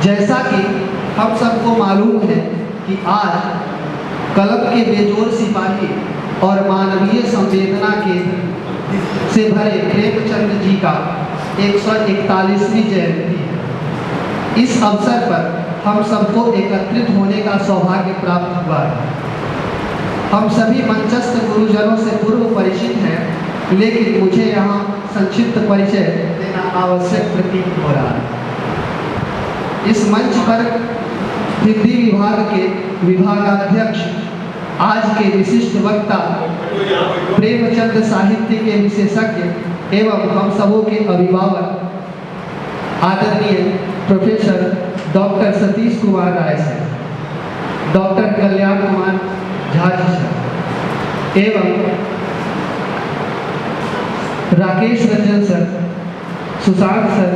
जैसा कि हम सबको मालूम है कि आज कलम के बेजोर सिपाही और मानवीय संवेदना के से भरे प्रेमचंद जी का 141वीं जयंती है। इस अवसर पर हम सबको एकत्रित होने का सौभाग्य प्राप्त हुआ है। हम सभी मंचस्थ गुरुजनों से पूर्व परिचित हैं, लेकिन मुझे यहाँ संक्षिप्त परिचय देना आवश्यक प्रतीत हो रहा है। इस मंच पर हिंदी विभाग के विभागाध्यक्ष, आज के विशिष्ट वक्ता, प्रेमचंद साहित्य के विशेषज्ञ एवं हम सबों के अभिभावक आदरणीय professor doctor Satish Kumar Rai sir, doctor कल्याण कुमार झा जी सर एवं राकेश रंजन सर, सुशांत सर,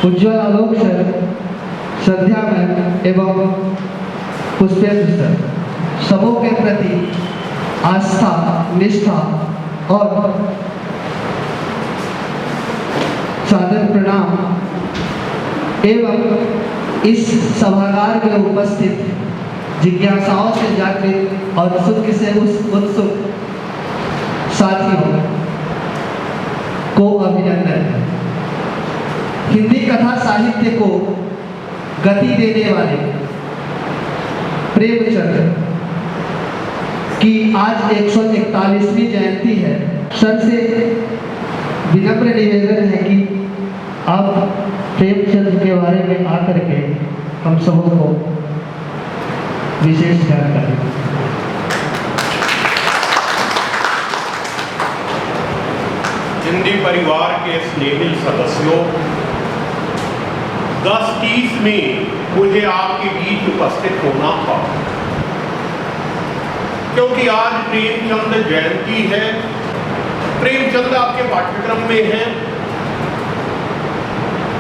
उज्ज्वल आलोक सर, श्रद्धा मैम एवं पुष्पेंद्र सर, सबों के प्रति आस्था, निष्ठा और सादर प्रणाम एवं इस सभागार में उपस्थित जिज्ञासाओं से जागृत और सुख से उत्सुक साथियों को अभिनंदन। हिंदी कथा साहित्य को गति देने वाले प्रेमचंद की आज 141वीं जयंती है। सर से विनम्र निवेदन है कि आप प्रेमचंद के बारे में आकर के हम सबों को विशेष जानकारी। हिंदी परिवार के स्नेहिल सदस्यों, 10:30 में मुझे आपके बीच उपस्थित होना था, क्योंकि आज प्रेमचंद जयंती है। प्रेमचंद आपके पाठ्यक्रम में है।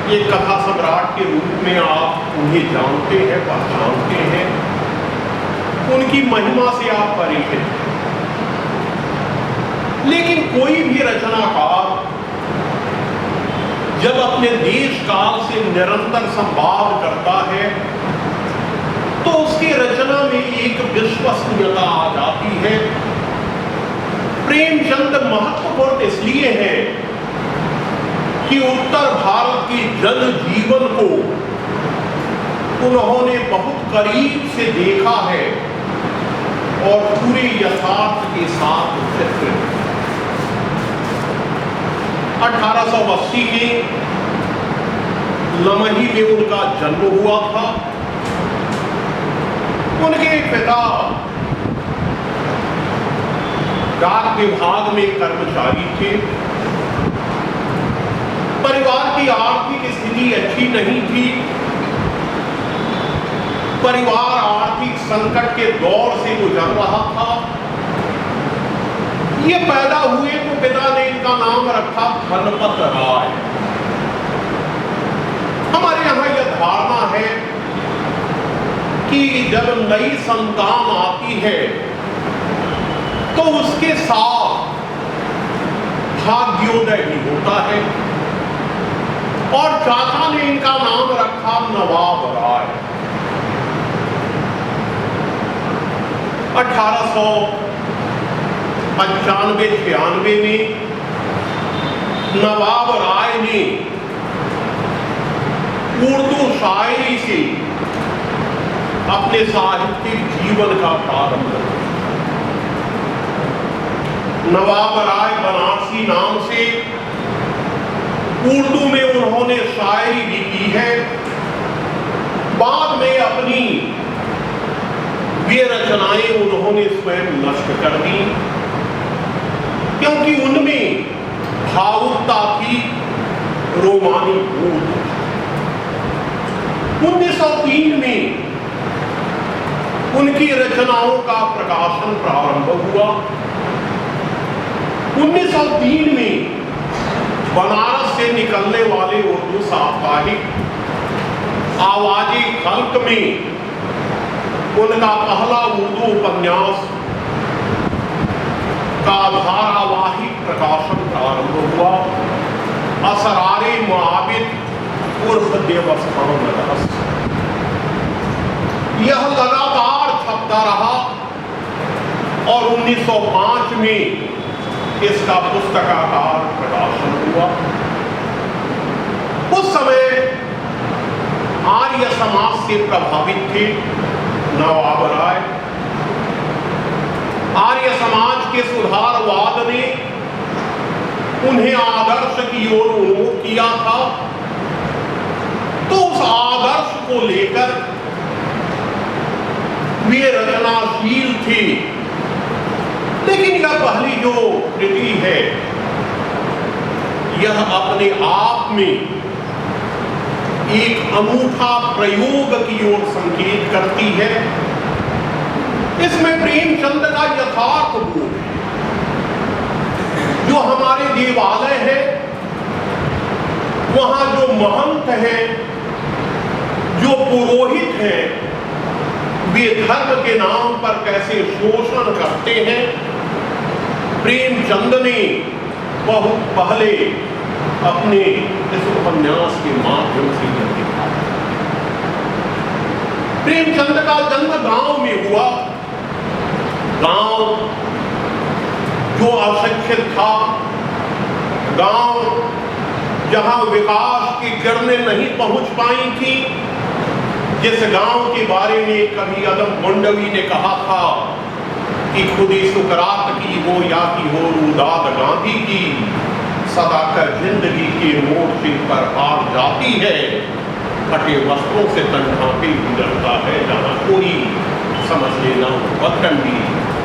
ये कथा सम्राट के रूप में आप उन्हें जानते हैं, पहचानते हैं, उनकी महिमा से आप परिचित हैं। लेकिन कोई भी रचनाकार जब अपने देश काल से निरंतर संवाद करता है तो उसकी रचना में एक विश्वसनीयता आ जाती है। प्रेमचंद महत्वपूर्ण इसलिए है कि उत्तर भारत के जन जीवन को उन्होंने बहुत करीब से देखा है और पूरे यथार्थ के साथ चित्रित। 1880 में लमही में उनका जन्म हुआ था। उनके पिता डाक विभाग में कर्मचारी थे। परिवार की आर्थिक स्थिति अच्छी नहीं थी। परिवार आर्थिक संकट के दौर से गुजर रहा था। ये पैदा हुए तो पिता ने इनका नाम रखा धनपत राय। हमारे यहाँ यह धारणा है कि जब नई संतान आती है तो उसके साथ भाग्योदय भी होता है, और चाचा ने इनका नाम रखा नवाब राय। 1895-96 में नवाब राय ने उर्दू शायरी से अपने साहित्यिक जीवन का प्रारंभ किया। नवाब राय बनारसी नाम से उर्दू में उन्होंने शायरी भी की है। बाद में अपनी वे रचनाएं उन्होंने स्वयं नष्ट कर दी, क्योंकि उनमें भावुकता थी, रोमानी बोध। 1903 में उनकी रचनाओं का प्रकाशन प्रारंभ हुआ। 1903 में बनारस से निकलने वाले उर्दू साप्ताहिक आवाज़े खल्क में उनका पहला उर्दू उपन्यास का धारावाहिक प्रकाशन प्रारंभ हुआ। असरारे मुआबिद उर्फ देवस्थान रहस्य। यह लगातार छपता रहा और 1905 में इसका पुस्तकाकार प्रकाशन हुआ। उस समय आर्य समाज से प्रभावित थे नवाब राय। आर्य समाज के सुधारवाद ने उन्हें आदर्श की ओर उन्मुख किया था, तो उस आदर्श को लेकर वे रचनाशील थे। लेकिन यह पहली जो कृति है यह अपने आप में एक अनूठा प्रयोग की ओर संकेत करती है। इसमें प्रेमचंद का यथार्थ बोध है। जो हमारे देवालय है वहां जो महंत हैं, जो पुरोहित हैं, वे धर्म के नाम पर कैसे शोषण करते हैं, प्रेमचंद ने बहुत पहले अपने इस उपन्यास के माध्यम से दिखा। प्रेमचंद का जन्म गांव में हुआ। गांव जो अशिक्षित था, गांव जहां विकास की किरणें नहीं पहुंच पाई थी, जिस गांव के बारे में कभी अदम मुंडवी ने कहा था कि खुदी सुकरात की हो या की हो रुदाद गांधी की, सदाकर जिंदगी के मोर्चे पर हार जाती है, फटे वस्त्रों से तन्हा पे गुजरता है, जहां कोई समझ लेना बदकंडी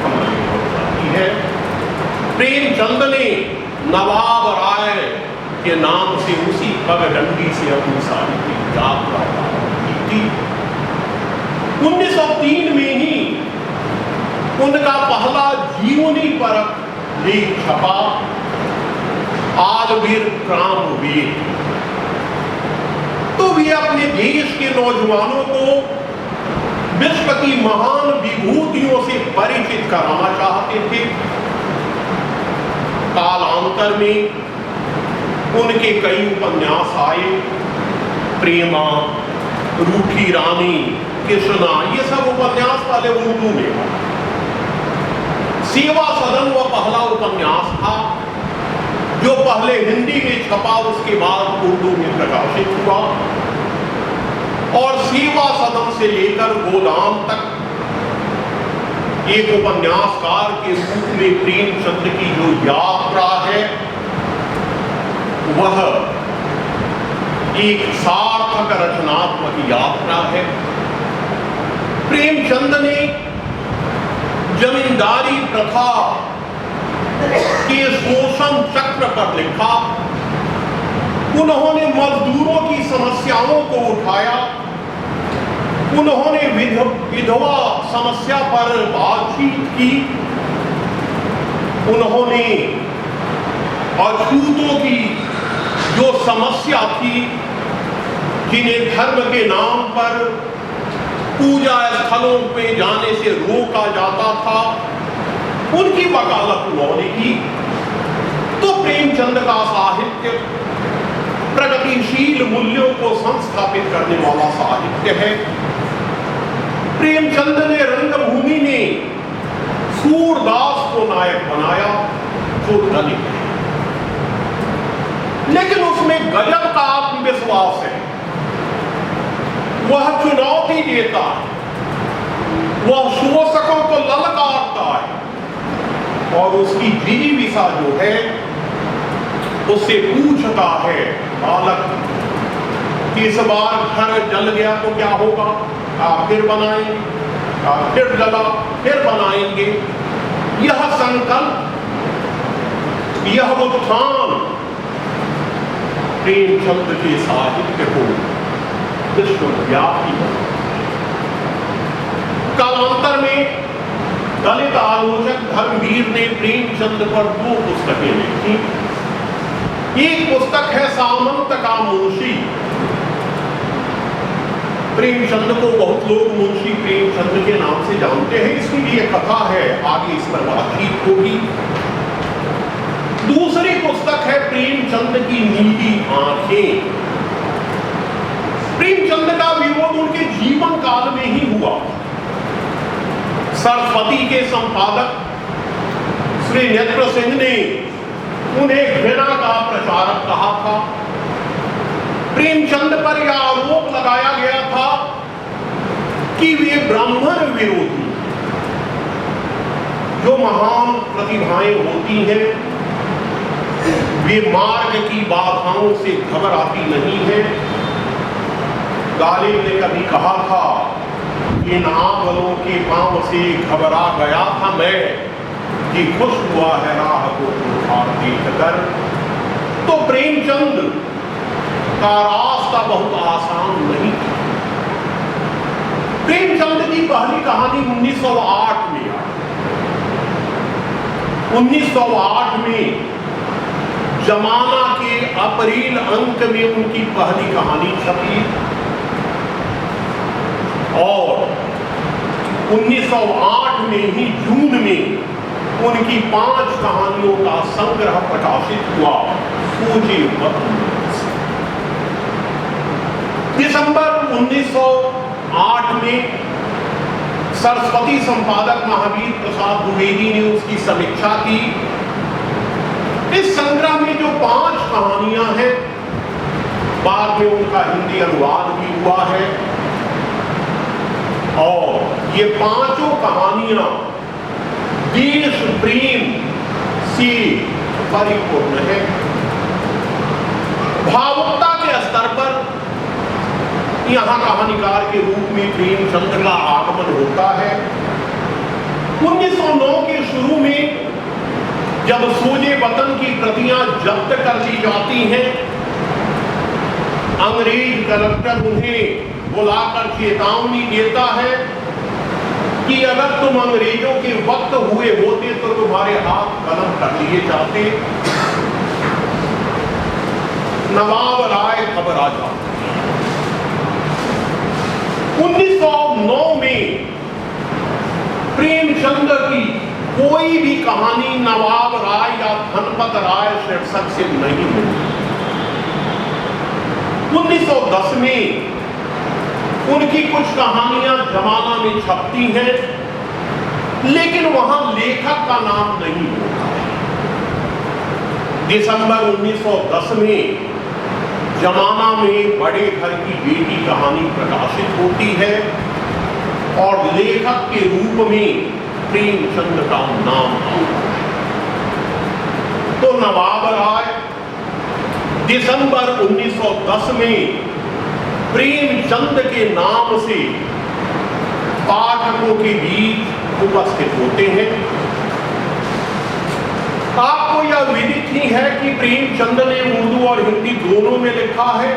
हमारी हो जाती है। प्रेमचंद ने नवाब राय के नाम से उसी पगडंडी से अपनी साहित्य यात्रा की थी। 1903 में ही उनका पहला जीवनी परक लेख छपा, आलवीर क्रामवीर। तो वे अपने देश के नौजवानों को विश्व की महान विभूतियों से परिचित कराना चाहते थे। कालांतर में उनके कई उपन्यास आए, प्रेमा, रूठी रानी, कृष्णा, ये सब उपन्यास पहले उर्दू में हुआ। सेवा सदन वह पहला उपन्यास था जो पहले हिंदी में छपा, उसके बाद उर्दू में प्रकाशित हुआ। और सेवा सदन से लेकर गोदाम तक एक उपन्यासकार के रूप में प्रेमचंद की जो यात्रा है वह एक सार्थक रचनात्मक यात्रा है। प्रेमचंद ने जमींदारी प्रथा के शोषण चक्र पर लिखा। उन्होंने मजदूरों की समस्याओं को उठाया। उन्होंने विधवा समस्या पर बातचीत की। उन्होंने अछूतों की जो समस्या थी, जिन्हें धर्म के नाम पर पूजा स्थलों पे जाने से रोका जाता था, उनकी वकालत उन्होंने की। तो प्रेमचंद का साहित्य प्रगतिशील मूल्यों को संस्थापित करने वाला साहित्य है। प्रेमचंद ने रंगभूमि में सूरदास को नायक बनाया, जो दलित है, लेकिन उसमें गजब का आत्मविश्वास है। वह चुनौती देता है, वह शोषकों को ललकारता है, और उसकी जीविका जो है उससे पूछता है बालक कि इस बार घर जल गया तो क्या होगा, आप फिर बनाएंगे, आप फिर जला फिर बनाएंगे। यह संकल्प, यह उत्थान प्रेमचंद के साहित्य को विश्वव्यापी बना। कालांतर में दलित आलोचक धर्मवीर ने प्रेमचंद पर 2 पुस्तकें लिखी। एक पुस्तक है सामंत का मुंशी। प्रेमचंद को बहुत लोग मुंशी प्रेमचंद के नाम से जानते हैं, इसकी भी एक कथा है, आगे इस पर बातचीत होगी। दूसरी पुस्तक है प्रेमचंद की नीली आंखें। विरोध उनके जीवन काल में ही हुआ। सरस्वती के संपादक श्री नेत्र सिंह ने उन्हें घृणा का प्रचारक कहा था। प्रेमचंद पर यह आरोप लगाया गया था कि वे ब्राह्मण विरोधी। जो महान प्रतिभाएं होती हैं वे मार्ग की बाधाओं से घबराती नहीं है। गालिब ने कभी कहा था, इन आंगनों के पांव से घबरा गया था मैं, कि खुश हुआ है राह को देखकर। तो प्रेमचंद का रास्ता बहुत आसान नहीं था। प्रेमचंद की पहली कहानी 1908 में आई। 1908 में जमाना के अप्रैल अंक में उनकी पहली कहानी छपी और 1908 में ही जून में उनकी 5 कहानियों का संग्रह प्रकाशित हुआ, सोचे मत। दिसंबर 1908 में सरस्वती संपादक महावीर प्रसाद द्विवेदी ने उसकी समीक्षा की। इस संग्रह में जो 5 कहानियां हैं, बाद में उनका हिंदी अनुवाद भी हुआ है और ये 5 कहानियां देश प्रेम से परिपूर्ण है। भावुकता के स्तर पर यहां कहानीकार के रूप में प्रेमचंद का आगमन होता है। 1909 के शुरू में जब सोजे वतन की प्रतियां जब्त कर ली जाती हैं, अंग्रेज कलेक्टर उन्हें बुलाकर चेतावनी देता है कि अगर तुम अंग्रेजों के वक्त हुए होते तो तुम्हारे हाथ कलम कर लिए जाते। नवाब राय घबरा जाते। 1909 में प्रेमचंद की कोई भी कहानी नवाब राय या धनपत राय शीर्षक से नहीं मिली। 1910 में उनकी कुछ कहानियां जमाना में छपती हैं, लेकिन वहां लेखक का नाम नहीं होता है। दिसंबर 1910 में जमाना में बड़े घर की बेटी कहानी प्रकाशित होती है और लेखक के रूप में प्रेमचंद का नाम आता है। तो नवाब राय दिसंबर 1910 में प्रेमचंद के नाम से पाठकों के बीच उपस्थित होते हैं। आपको यह विदित ही है कि प्रेमचंद ने उर्दू और हिंदी दोनों में लिखा है।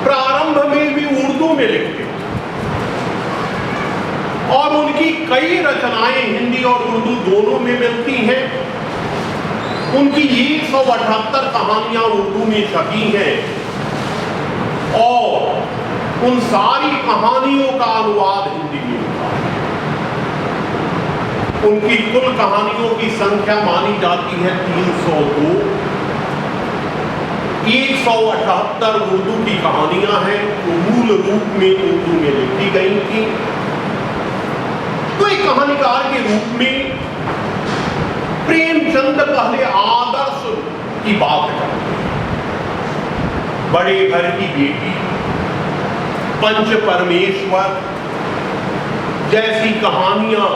प्रारंभ में भी उर्दू में लिखते और उनकी कई रचनाएं हिंदी और उर्दू दोनों में मिलती हैं। उनकी 178 कहानियां उर्दू में छपी हैं और उन सारी कहानियों का अनुवाद हिंदी में हुआ है। उनकी कुल कहानियों की संख्या मानी जाती है 302। 178 उर्दू की कहानियां हैं जो मूल रूप में उर्दू में लिखी गई थी। तो एक कहानीकार के रूप में प्रेमचंद पहले आदर्श की बात करते हैं। बड़े घर की बेटी, पंच परमेश्वर जैसी कहानियां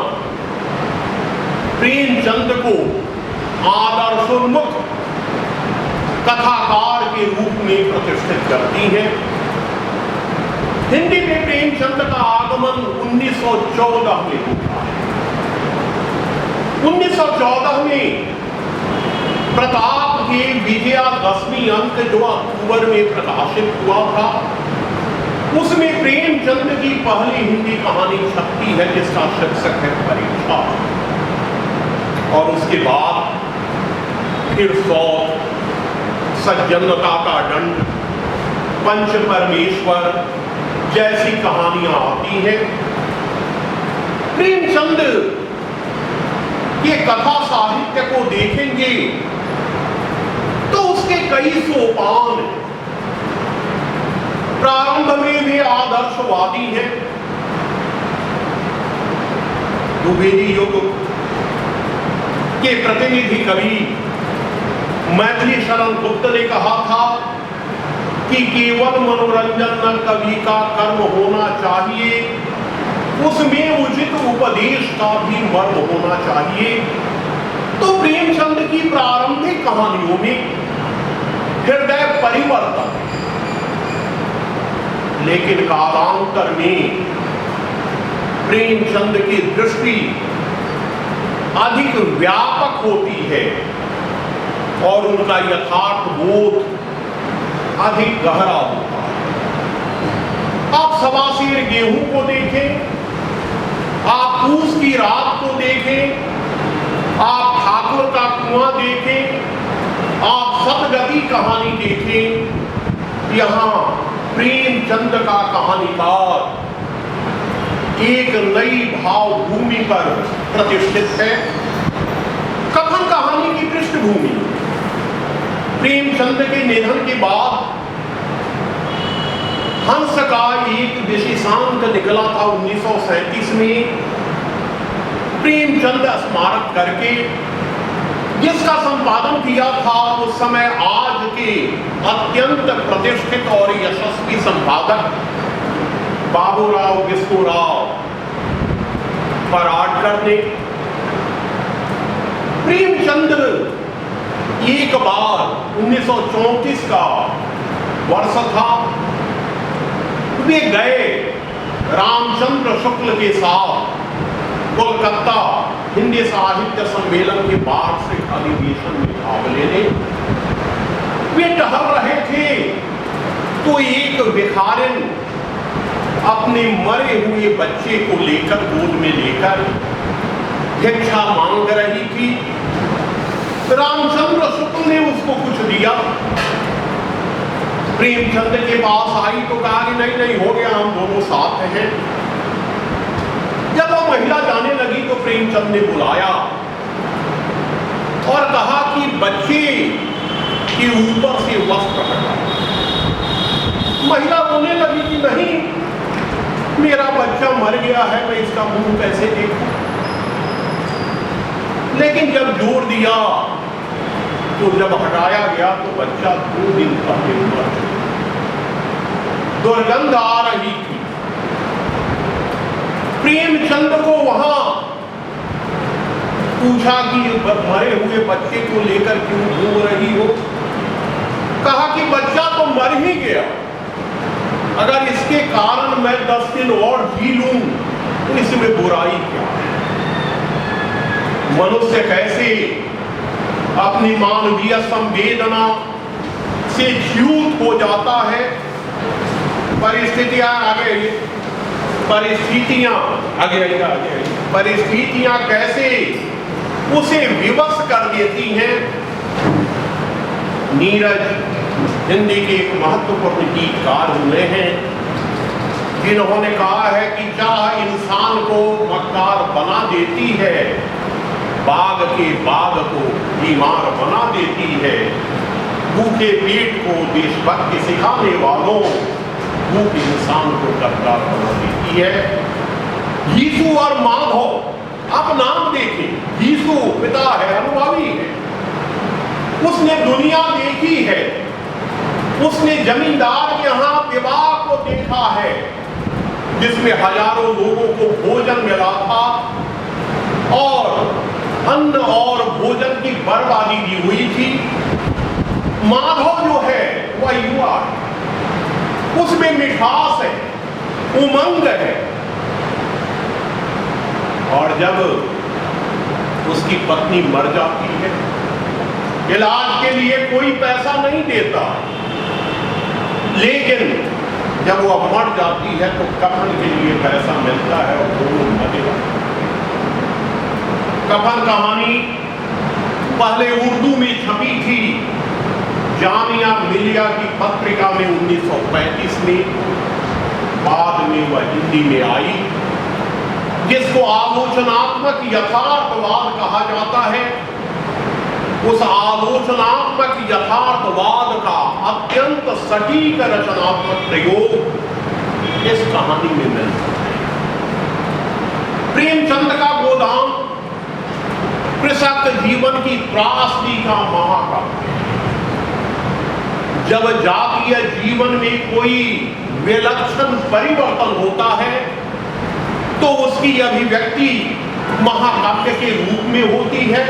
प्रेमचंद को आदर्शोन्मुख कथाकार के रूप में प्रतिष्ठित करती हैं। हिंदी में प्रेमचंद का आगमन 1914 में हुआ है। 1914 में प्रताप के विजयादशमी अंक जो अक्टूबर में प्रकाशित हुआ था, उसमें प्रेमचंद की पहली हिंदी कहानी छपती है जिसका शीर्षक है परीक्षा। और उसके बाद फिर 100, सज्जनता का दंड, पंच परमेश्वर जैसी कहानियां आती हैं। प्रेमचंद के कथा साहित्य को देखेंगे तो उसके कई सोपान। प्रारंभ में वे आदर्शवादी हैं। द्विवेदी युग के प्रतिनिधि कवि मैथिली शरण गुप्त ने कहा था कि केवल मनोरंजन न कवि का कर्म होना चाहिए, उसमें उचित उपदेश का भी मर्म होना चाहिए। तो प्रेमचंद की प्रारंभिक कहानियों में हृदय परिवर्तन, लेकिन कालांतर में प्रेमचंद की दृष्टि अधिक व्यापक होती है और उनका यथार्थ बोध अधिक गहरा होता है। आप सवासेर गेहूं को देखें, आप पूस की रात को देखें, आप ठाकुर का कुआं देखें, आप सतगति कहानी देखें, यहां प्रेमचंद का कहानीकार एक नई भाव भूमि पर प्रतिष्ठित है। कथन कहानी की पृष्ठभूमि प्रेमचंद के निधन के बाद हंस का एक विशेषांक निकला था 1937 में, प्रेमचंद स्मारक करके, जिसका संपादन किया था उस समय आज के अत्यंत प्रतिष्ठित और यशस्वी संपादक बाबूराव विष्णुराव पराडकर ने। प्रेमचंद एक बार 1934 का वर्ष था, वे गए रामचंद्र शुक्ल के साथ कोलकाता हिंदी साहित्य सम्मेलन के वार्षिक अधिवेशन में भाग लेने। वे टहल रहे थे तो एक भिखारिन अपने मरे हुए बच्चे को लेकर, गोद में लेकर भिक्षा मांग रही थी। रामचंद्र शुक्ल ने उसको कुछ दिया। प्रेमचंद के पास आई तो कहा कि नहीं नहीं हो गया, हम दोनों साथ हैं। जब वो महिला जाने लगी तो प्रेमचंद ने बुलाया और कहा कि बच्चे के ऊपर से वस्त्र हटा। महिला रोने लगी कि नहीं, मेरा बच्चा मर गया है, मैं इसका मुंह कैसे देखूं। लेकिन जब जोर दिया तो जब हटाया गया तो बच्चा 2 दिन पहले मर गया। दुर्गंध आ रही थी। प्रेमचंद को वहां पूछा कि मरे हुए बच्चे को लेकर क्यों घूम रही हो। कहा कि बच्चा तो मर ही गया, अगर इसके कारण मैं 10 दिन और जी लूं तो इसमें बुराई क्या है। मनुष्य कैसे अपनी मानवीय संवेदना से च्युत हो जाता है। परिस्थितियां परिस्थितियां कैसे उसे विवश कर देती हैं। नीरज हिंदी के एक महत्वपूर्ण गीतकार हुए हैं, जिन्होंने कहा है कि चाह इंसान को मक्कार बना देती है, बाघ के बाघ को बीमार बना देती है। भूखे पेट को देशभक्ति सिखाने वालों भूख इंसान को गद्दार बना देती है। यीशु और माधव, आप नाम देखें, यीशु पिता है, अनुभवी है, उसने दुनिया देखी है, उसने जमींदार के यहां विवाह को देखा है जिसमें हजारों लोगों को भोजन मिला था और अन्न और भोजन की बर्बादी भी हुई थी। माधव जो है वह युवा है, उसमें मिठास है, उमंग है। और जब उसकी पत्नी मर जाती है, इलाज के लिए कोई पैसा नहीं देता, लेकिन जब वह मर जाती है तो कफन के लिए पैसा मिलता है और दोनों मरे। कफन कहानी पहले उर्दू में छपी थी जामिया मिलिया की पत्रिका में 1935 में, बाद में वह हिंदी में आई, जिसको आलोचनात्मक यथार्थवाद कहा जाता है। उस आलोचना आलोचनात्मक यथार्थवाद का अत्यंत सटीक रचनात्मक प्रयोग इस कहानी में मिलता है। प्रेमचंद का गोदाम कृषक जीवन की त्रासदी का महाकाव्य है। जब जातीय जीवन में कोई विलक्षण परिवर्तन होता है तो उसकी अभिव्यक्ति महाकाव्य के रूप में होती है।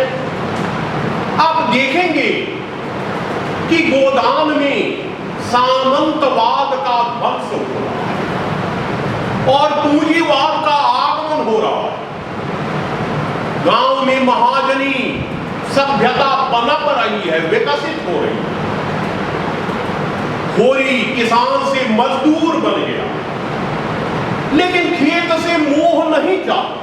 आप देखेंगे कि गोदान में सामंतवाद का ध्वंस हो रहा है और पूंजीवाद का आगमन हो रहा है। गांव में महाजनी सभ्यता पनप रही है, विकसित हो रही है। होरी किसान से मजदूर बन गया, लेकिन खेत से मोह नहीं जाता।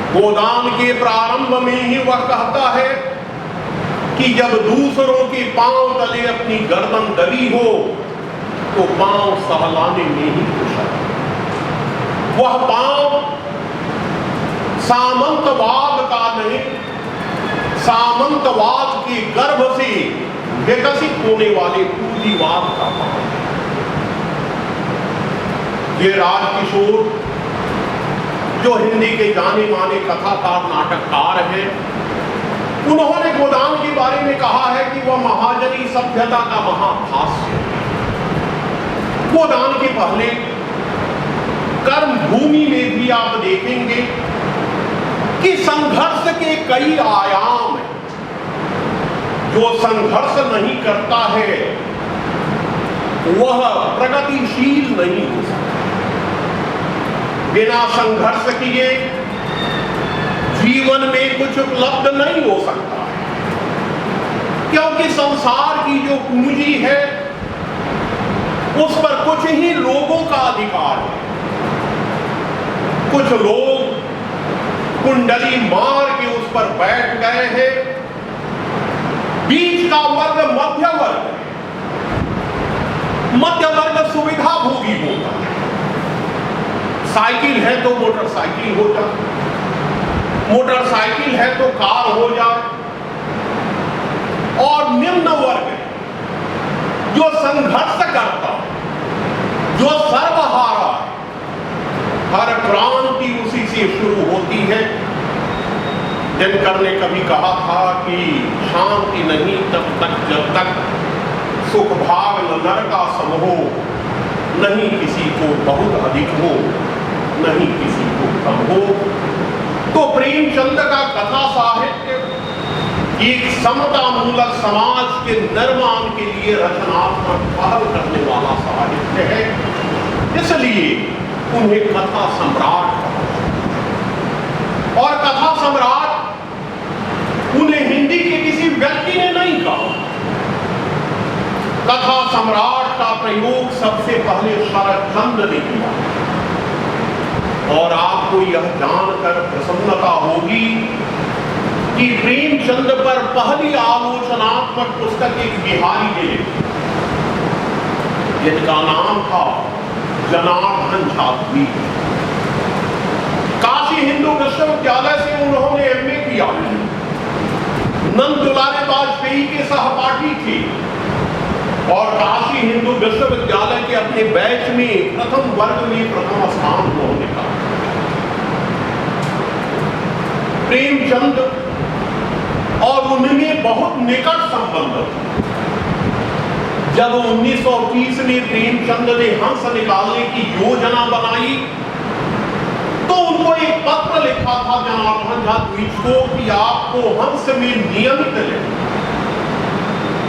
गोदान के प्रारंभ में ही वह कहता है कि जब दूसरों के पांव तले अपनी गर्दन दबी हो तो पांव सहलाने में ही कुशल। वह पांव सामंतवाद का नहीं, सामंतवाद के गर्भ से विकसित होने वाले पूंजीवाद का पांव। ये राजकिशोर जो हिंदी के जाने माने कथाकार नाटककार हैं, उन्होंने गोदान के बारे में कहा है कि वह महाजनी सभ्यता का महाभाष्य है। गोदान के पहले कर्म भूमि में भी आप देखेंगे कि संघर्ष के कई आयाम हैं। जो संघर्ष नहीं करता है वह प्रगतिशील नहीं हो सकता। बिना संघर्ष किए जीवन में कुछ उपलब्ध नहीं हो सकता है, क्योंकि संसार की जो पूंजी है उस पर कुछ ही लोगों का अधिकार है। कुछ लोग कुंडली मार के उस पर बैठ गए हैं। बीच का वर्ग मध्य वर्ग है। मध्य वर्ग सुविधा भोगी होता है। साइकिल है तो मोटरसाइकिल हो जाए, मोटरसाइकिल है तो कार हो जाए। और निम्न वर्ग जो संघर्ष करता है, जो सर्वहारा है, हर क्रांति उसी से शुरू होती है। दिनकर ने कभी कहा था कि शांति नहीं तब तक जब तक सुख भाग नर का सम हो, नहीं किसी को बहुत अधिक हो, नहीं किसी को कम हो। तो प्रेमचंद का कथा साहित्य एक समता मूलक समाज के निर्माण के लिए रचनात्मक पहल करने वाला साहित्य है, इसलिए उन्हें कथा सम्राट कहा। और कथा सम्राट उन्हें हिंदी के किसी व्यक्ति ने नहीं कहा। कथा सम्राट का प्रयोग सबसे पहले शरदचंद्र ने किया। और आपको यह जानकर प्रसन्नता होगी कि प्रेमचंद पर पहली आलोचनात्मक पुस्तक एक बिहारी ने लिखी, जिनका नाम था जनार्दन झा। काशी हिंदू विश्वविद्यालय से उन्होंने एमए किया। नंद दुलारे वाजपेयी के सहपाठी थे और काशी हिंदू विश्वविद्यालय के अपने बैच में प्रथम वर्ग में प्रथम स्थान उन्होंने कहा। प्रेमचंद और उनमें बहुत निकट संबंध था। जब 1930 में प्रेमचंद ने हंस निकालने की योजना बनाई तो उनको एक पत्र लिखा था जनार्दन झा को कि आपको हंस में नियमित लेना।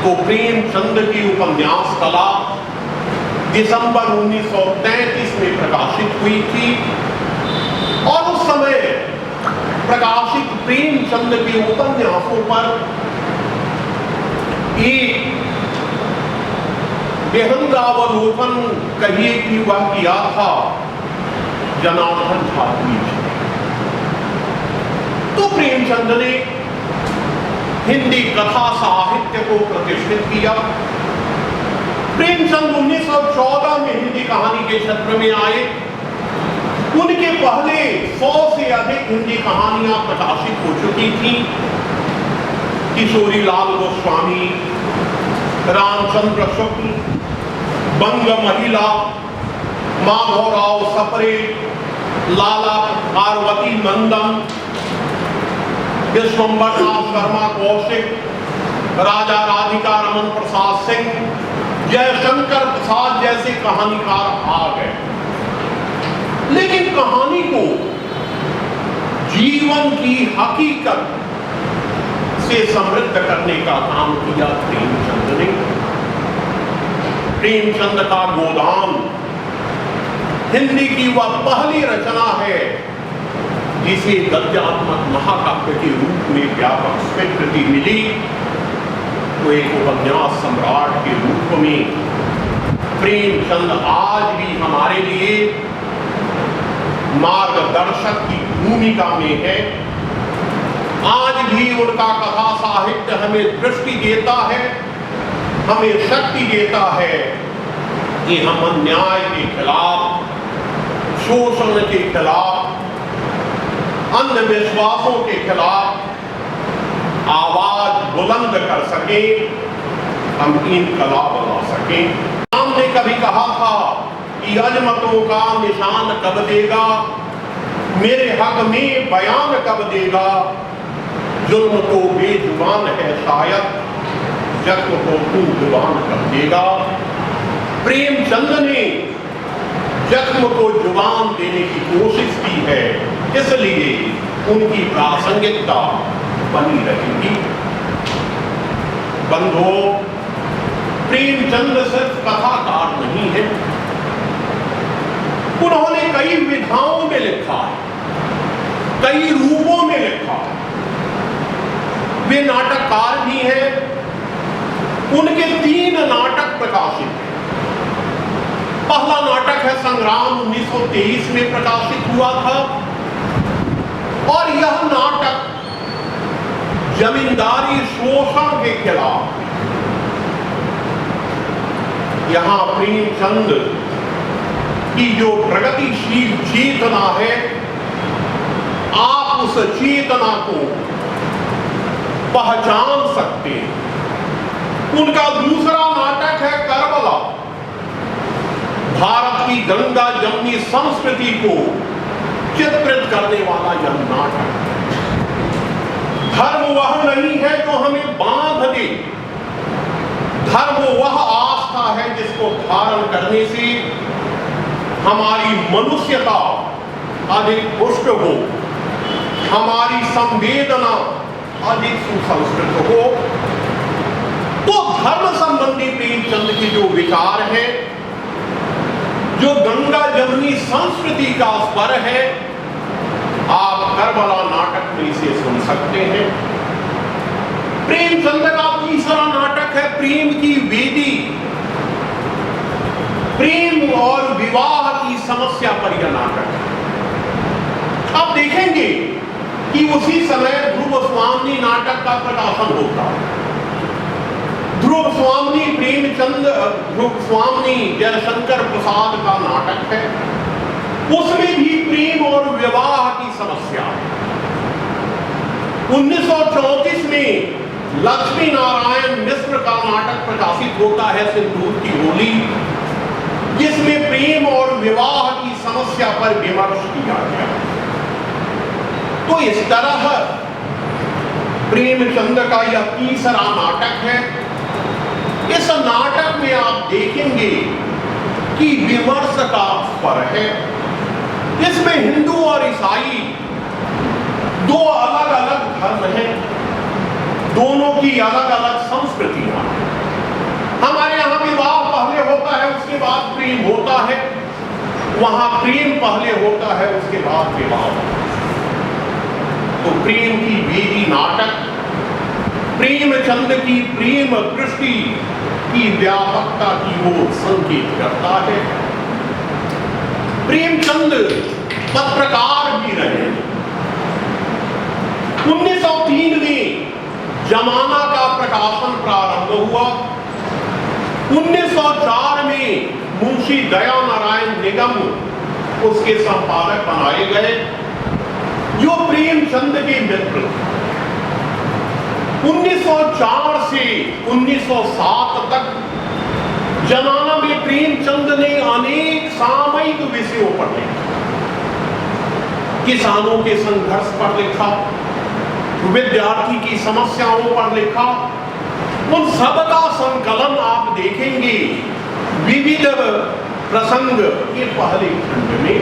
तो प्रेमचंद की उपन्यास कला दिसंबर 1933 में प्रकाशित हुई थी और उस समय प्रकाशित प्रेमचंद के उपन्यासों पर एक विहंगावलोकन कहिए कि वह किया था जनार्दन झा। तो प्रेमचंद ने हिंदी कथा साहित्य को प्रतिष्ठित किया। प्रेमचंद 1914 में हिंदी कहानी के क्षेत्र में आए। उनके पहले 100 से अधिक हिंदी कहानियां प्रकाशित हो चुकी थी। किशोरी लाल गोस्वामी, रामचंद्र शुक्ल, बंग महिला, माधवराव सपरे, लाला पार्वती नंदन, विश्वम्बर नाथ शर्मा कौशिक, राजा राधिका रमन प्रसाद सिंह, जयशंकर प्रसाद जैसे कहानीकार आ गए। लेकिन कहानी को जीवन की हकीकत से समृद्ध करने का काम किया प्रेमचंद ने। प्रेमचंद का गोदान हिंदी की वह पहली रचना है जिसे गद्यात्मक महाकाव्य के रूप में व्यापक स्वीकृति मिली। तो एक उपन्यास सम्राट के रूप में प्रेमचंद आज भी हमारे लिए मार्गदर्शक की भूमिका में है। आज भी उनका कथा साहित्य हमें दृष्टि देता है, हमें शक्ति देता है कि हम अन्याय के खिलाफ, शोषण के खिलाफ, अंधविश्वासों के खिलाफ आवाज बुलंद कर सके, हम इनकलाब ला सके। हमने कभी कहा था कि अजमतों का निशान कब देगा, मेरे हक में बयान कब देगा, जुल्म तो बेजुबान है शायद, जख्म को तू जुबान कर देगा। प्रेमचंद ने जख्म को जुबान देने की कोशिश की है, इसलिए उनकी प्रासंगिकता बनी रहेगी। बंधुओं, प्रेमचंद सिर्फ कथाकार नहीं है, उन्होंने कई विधाओं में लिखा है, कई रूपों में लिखा है। वे नाटककार भी हैं। उनके 3 नाटक प्रकाशित हैं। पहला नाटक है संग्राम, 1923 में प्रकाशित हुआ था और यह नाटक जमींदारी शोषण के खिलाफ। यहां प्रेमचंद की जो प्रगतिशील चेतना है, आप उस चेतना को पहचान सकते हैं। उनका दूसरा नाटक है करबला, भारत की गंगा जमुनी संस्कृति को चित्रित करने वाला यह नाटक। धर्म वह नहीं है जो हमें बांध दे, धर्म वह आस्था है जिसको धारण करने से हमारी मनुष्यता अधिक पुष्ट हो, हमारी संवेदना अधिक सुसंस्कृत हो। तो धर्म संबंधी प्रेमचंद के जो विचार है, जो गंगा जमुनी संस्कृति का स्वर है, आप करबला नाटक में इसे सुन सकते हैं। प्रेमचंद का तीसरा नाटक है प्रेम की वेदी। प्रेम और विवाह की समस्या पर यह नाटक है। आप देखेंगे कि उसी समय ध्रुव स्वामी नाटक का प्रकाशन होता है। ध्रुव स्वामी प्रेमचंद, ध्रुव स्वामी जयशंकर प्रसाद का नाटक है। उसमें भी प्रेम और विवाह की समस्या है। 1934 में लक्ष्मी नारायण मिश्र का नाटक प्रकाशित होता है सिंदूर की होली, जिसमें प्रेम और विवाह की समस्या पर विमर्श किया गया। तो इस तरह प्रेमचंद का यह तीसरा नाटक है। इस नाटक में आप देखेंगे कि विमर्श का स्वर है। इसमें हिंदू और ईसाई 2 अलग अलग धर्म हैं, दोनों की अलग अलग संस्कृतियां। हमारे यहां विवाह पहले होता है, उसके बाद प्रेम होता है। वहां प्रेम पहले होता है, उसके बाद विवाह होता है। तो प्रेम की वेदी नाटक प्रेमचंद की प्रेम दृष्टि की व्यापकता की ओर संकेत करता है। प्रेमचंद पत्रकार भी रहे। 1903 में जमाना का प्रकाशन प्रारंभ हुआ। 1904 में मुंशी दया नारायण निगम उसके संपादक बनाए गए, जो प्रेमचंद के मित्र। 1904 से 1907 तक जमाना में प्रेमचंद ने अनेक सामयिक विषयों पर लिखा। किसानों के संघर्ष पर लिखा, विद्यार्थी की समस्याओं पर लिखा। उन सबका संकलन आप देखेंगे विविध प्रसंग के पहले खंड में।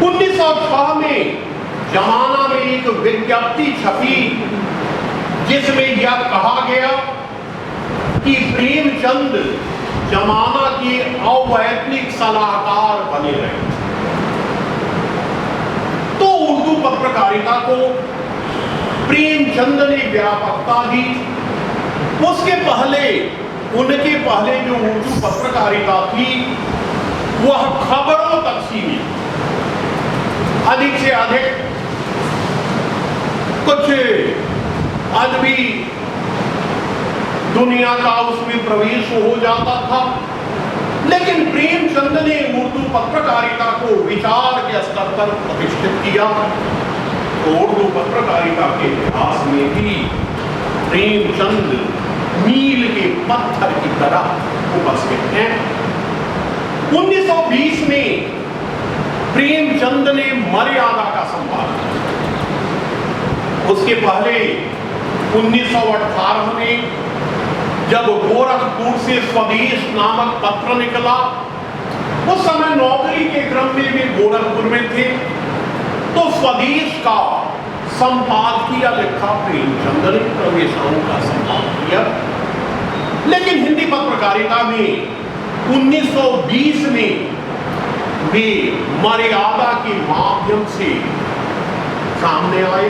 1906 में जमाना में एक विज्ञप्ति छपी जिसमें यह कहा गया कि प्रेमचंद जमाना के अवैतनिक सलाहकार बने रहे। तो उर्दू पत्रकारिता को प्रेमचंद ने व्यापकता दी। उसके पहले उनके पहले जो उर्दू पत्रकारिता थी वह खबरों तक सीमित, अधिक से अधिक कुछ अदबी दुनिया का उसमें प्रवेश हो जाता था। लेकिन प्रेमचंद ने उर्दू पत्रकारिता को विचार के स्तर पर प्रतिष्ठित किया। तो उर्दू पत्रकारिता के इतिहास में भी प्रेमचंद मील के पत्थर की तरह उपस्थित हैं। 1920 में प्रेमचंद ने मर्यादा का संपादन किया। उसके पहले 1918 में जब गोरखपुर से स्वदेश नामक पत्र निकला, उस समय नौकरी के क्रम में वे गोरखपुर में थे, तो स्वदेश का संपादकीय लिखा प्रेमचंद ने, प्रवेशाओं का संपादकीय। लेकिन हिंदी पत्रकारिता में 1920 में वे मर्यादा के माध्यम से सामने आए।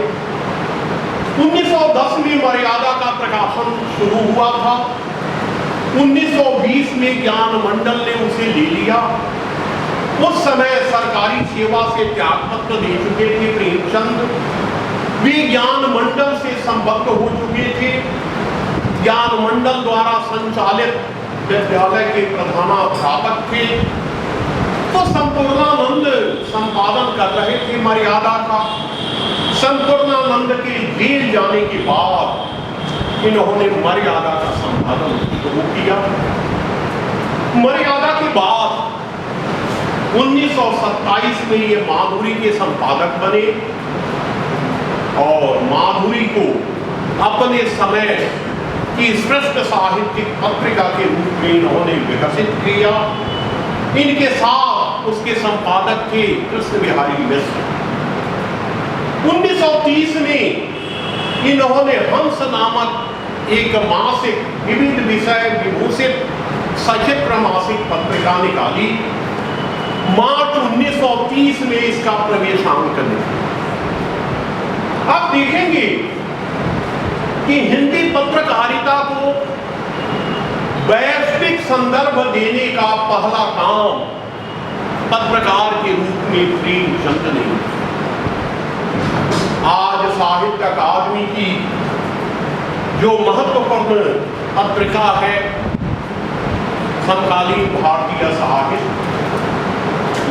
1910 में मर्यादा का प्रकाशन शुरू हुआ था। 1920 में ज्ञान मंडल ने उसे ले लिया। उस समय सरकारी सेवा से त्यागपत्र दे चुके थे प्रेमचंद। वे ज्ञान मंडल से संबद्ध हो चुके थे। ज्ञान मंडल द्वारा संचालित विद्यालय के प्रधानाध्यापक थे। तो संपूर्णानंद संपादन कर रहे थे मर्यादा का। संपूर्णानंद के जेल जाने के बाद इन्होंने मर्यादा का संपादन शुरू किया। मर्यादा के बाद 1927 में ये माधुरी के संपादक बने और माधुरी को अपने समय की श्रेष्ठ साहित्यिक पत्रिका के रूप में इन्होंने विकसित किया। इनके साथ उसके संपादक थे कृष्ण बिहारी मिश्र। 1930 में इन्होंने हंस नामक एक मासिक विविध विषय विभूषित सचित्र मासिक पत्रिका निकाली। मार्च 1930 में इसका प्रवेशांक निकला। आप देखेंगे कि हिंदी पत्रकारिता को वैश्विक संदर्भ देने का पहला काम पत्रकार के रूप में प्रेमचंद ने। आज साहित्य अकादमी की जो महत्वपूर्ण पत्रिका है समकालीन भारतीय साहित्य,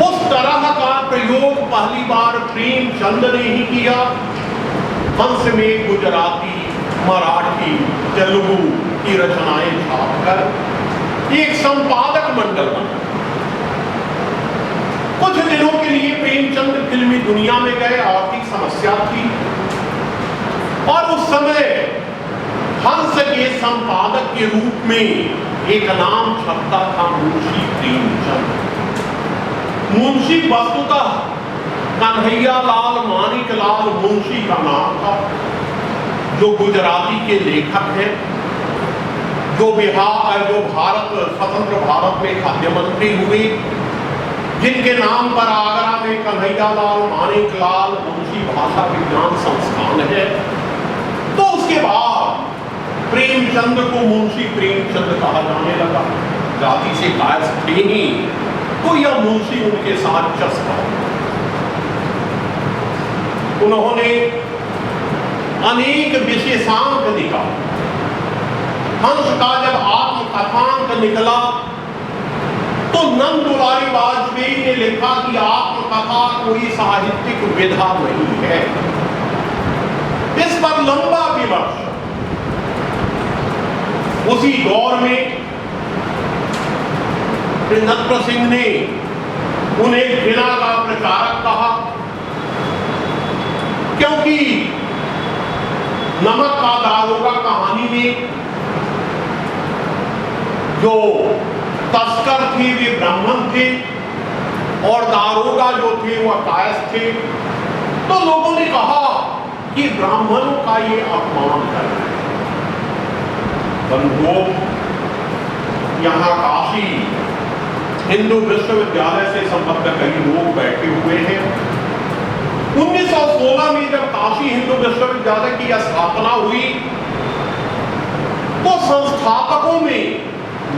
उस तरह का प्रयोग पहली बार प्रेमचंद ने ही किया। हंस में गुजराती, मराठी, तेलुगु की रचनाएं छापकर एक संपादक मंडल बना। कुछ दिनों के लिए प्रेमचंद फिल्मी दुनिया में गए। आर्थिक समस्या थी और उस समय हंस के संपादक के रूप में एक नाम छपता था, मुंशी प्रेमचंद। मुंशी वस्तुतः कन्हैया लाल मानिक लाल मुंशी का नाम था, जो गुजराती के लेखक हैं, जो भारत स्वतंत्र भारत में खाद्य मंत्री हुए, जिनके नाम पर आगरा में कन्हैया लाल मानिक लाल मुंशी भाषा विज्ञान संस्थान है। तो उसके बाद प्रेमचंद को मुंशी प्रेमचंद कहा जाने लगा। जाति से कायस्थ थे ही, तो यह मुंशी उनके साथ चस्पा। उन्होंने अनेक विशेषांक निकाले। हंस का जब आत्मकथांक निकला तो नंद दुलारी वाजपेयी ने लिखा कि आत्मकथा कोई साहित्यिक विधा नहीं है। इस पर लंबा विमर्श वर्ष उसी दौर में नटवर सिंह ने उन्हें घृणा का प्रचारक कहा, क्योंकि नमक का दारोगा कहानी में जो तस्कर थे वे ब्राह्मण थे और दारोगा जो थे वह कायस्थ थे। तो लोगों ने कहा कि ब्राह्मणों का ये अपमान कर रहे हैं। बंधुओं, यहां काशी हिंदू विश्वविद्यालय से संबद्ध कई लोग बैठे हुए हैं। 1916 में जब काशी हिंदू विश्वविद्यालय की स्थापना हुई तो संस्थापकों में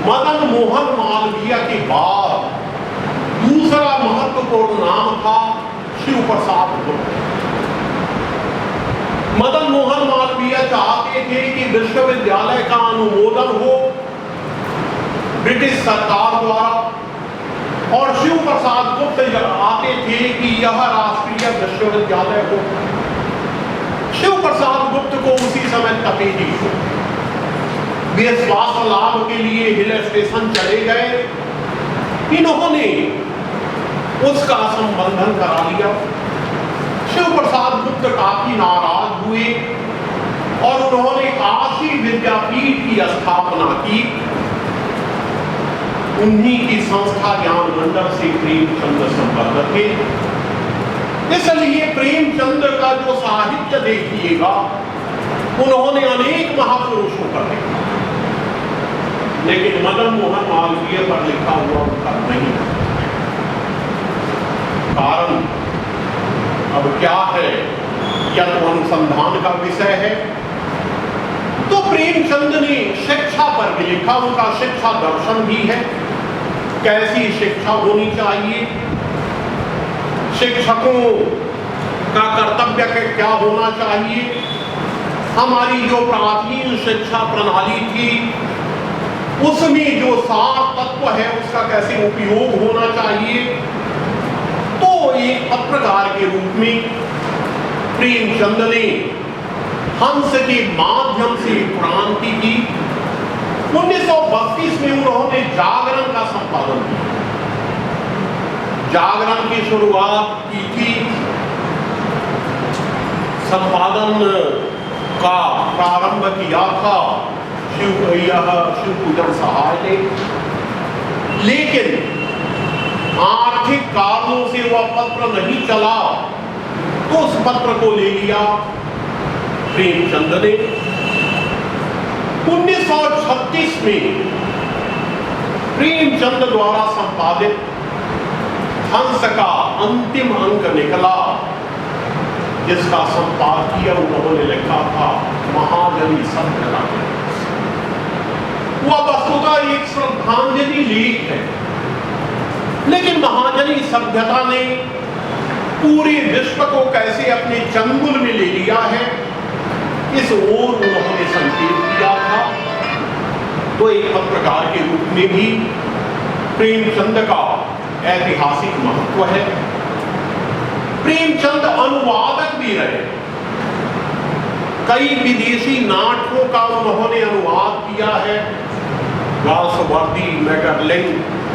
मदन मोहन मालवीय के बाद दूसरा महत्वपूर्ण नाम था शिव प्रसाद गुप्त। मदन मोहन मालवीय चाहते थे कि विश्वविद्यालय का अनुमोदन हो ब्रिटिश सरकार द्वारा, और शिव प्रसाद गुप्त आते थे कि यह राष्ट्रीय विश्वविद्यालय हो। शिव प्रसाद गुप्त को उसी समय तपेदी हो, वे स्वास्थ्य लाभ के लिए हिल स्टेशन चले गए। इन्होंने उसका संबंधन करा लिया। शिव प्रसाद गुप्त काफी नाराज हुए और उन्होंने काशी विद्यापीठ की स्थापना की। उन्हीं की संस्था ज्ञान मंडल से प्रेमचंद संबद्ध थे। इसलिए प्रेमचंद का जो साहित्य देखिएगा उन्होंने अनेक महापुरुषों पर लिखा, लेकिन मदन मोहन मालवीय पर लिखा हुआ उनका नहीं। कारण अब क्या है, यह तो अनुसंधान का विषय है। तो प्रेमचंद ने शिक्षा पर भी लिखा, उनका शिक्षा दर्शन भी है, कैसी शिक्षा होनी चाहिए, शिक्षकों का कर्तव्य क्या होना चाहिए, हमारी जो प्राचीन शिक्षा प्रणाली थी उसमें जो सार तत्व है उसका कैसे उपयोग होना चाहिए। तो एक पत्रकार के रूप में प्रेमचंद ने हंस के माध्यम से क्रांति की। 1932 में उन्होंने जागरण का संपादन किया। जागरण की शुरुआत की थी, संपादन का प्रारंभ किया था शिव पूजन सहाय ने, लेकिन आर्थिक कारणों से वह पत्र नहीं चला तो उस पत्र को ले लिया प्रेमचंद ने। 1936 में प्रेमचंद द्वारा संपादित हंस का अंतिम अंक निकला, जिसका संपादकीय उन्होंने लिखा था महाजनी सभ्यता। वह वस्तुतः एक श्रद्धांजलि लेख है, लेकिन महाजनी सभ्यता ने पूरे विश्व को कैसे अपने चंगुल में ले लिया है इस ओर उन्होंने संकेत किया था। तो एक पत्रकार के रूप में भी प्रेमचंद का ऐतिहासिक महत्व है। प्रेमचंद अनुवादक भी रहे, कई विदेशी नाटकों का उन्होंने अनुवाद किया है। गाल्सवर्दी, मैगरलिन,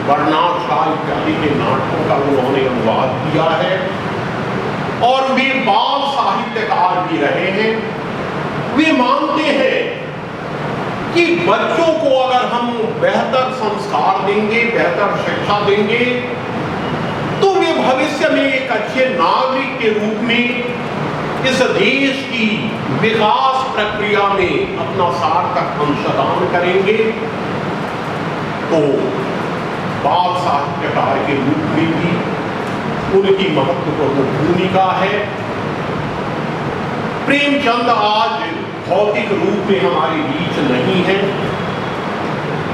बर्नार्ड शॉ इत्यादि के नाटकों का उन्होंने अनुवाद किया है, और वे बाल साहित्यकार भी रहे हैं। वे मानते हैं कि बच्चों को अगर हम बेहतर संस्कार देंगे, बेहतर शिक्षा देंगे, तो वे भविष्य में एक अच्छे नागरिक के रूप में इस देश की विकास प्रक्रिया में अपना सार्थक अंशदान करेंगे। तो बाल साहित्यकार के रूप में भी उनकी महत्वपूर्ण भूमिका है। प्रेमचंद आज भौतिक रूप में हमारे बीच नहीं है,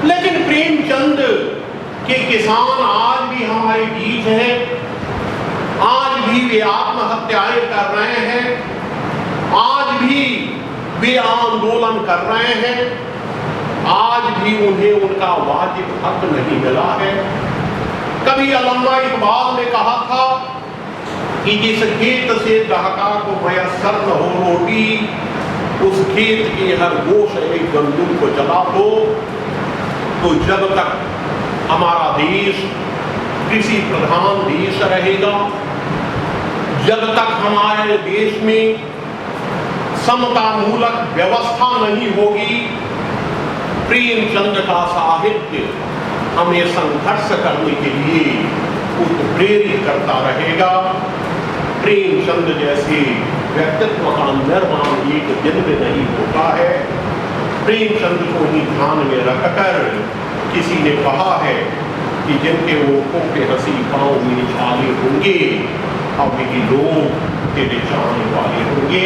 लेकिन प्रेमचंद के किसान आज भी हमारे बीच हैं। आज भी वे आत्महत्याएं कर रहे हैं, आज भी वे आंदोलन कर रहे हैं, आज भी उन्हें उनका वाजिब हक नहीं मिला है। कभी अल्लामा इकबाल ने कहा था कि जिस खेत से दहका को मयस्सर न हो रोटी, उस खेत की हर गोश एक गंदुम को जला दो, तो जब तक हमारा देश कृषि प्रधान देश रहेगा, जब तक हमारे देश में समतामूलक व्यवस्था नहीं होगी, प्रेमचंद का साहित्य हमें संघर्ष करने के लिए उत्प्रेरित करता रहेगा। प्रेमचंद जैसे व्यक्तित्व का निर्माण एक दिन में नहीं होता है। प्रेमचंद को ही ध्यान में रखकर किसी ने कहा है कि जिनके ओठों पे हंसी पाँव में छाले होंगे, अब ये लोग तेरे चाहने वाले होंगे।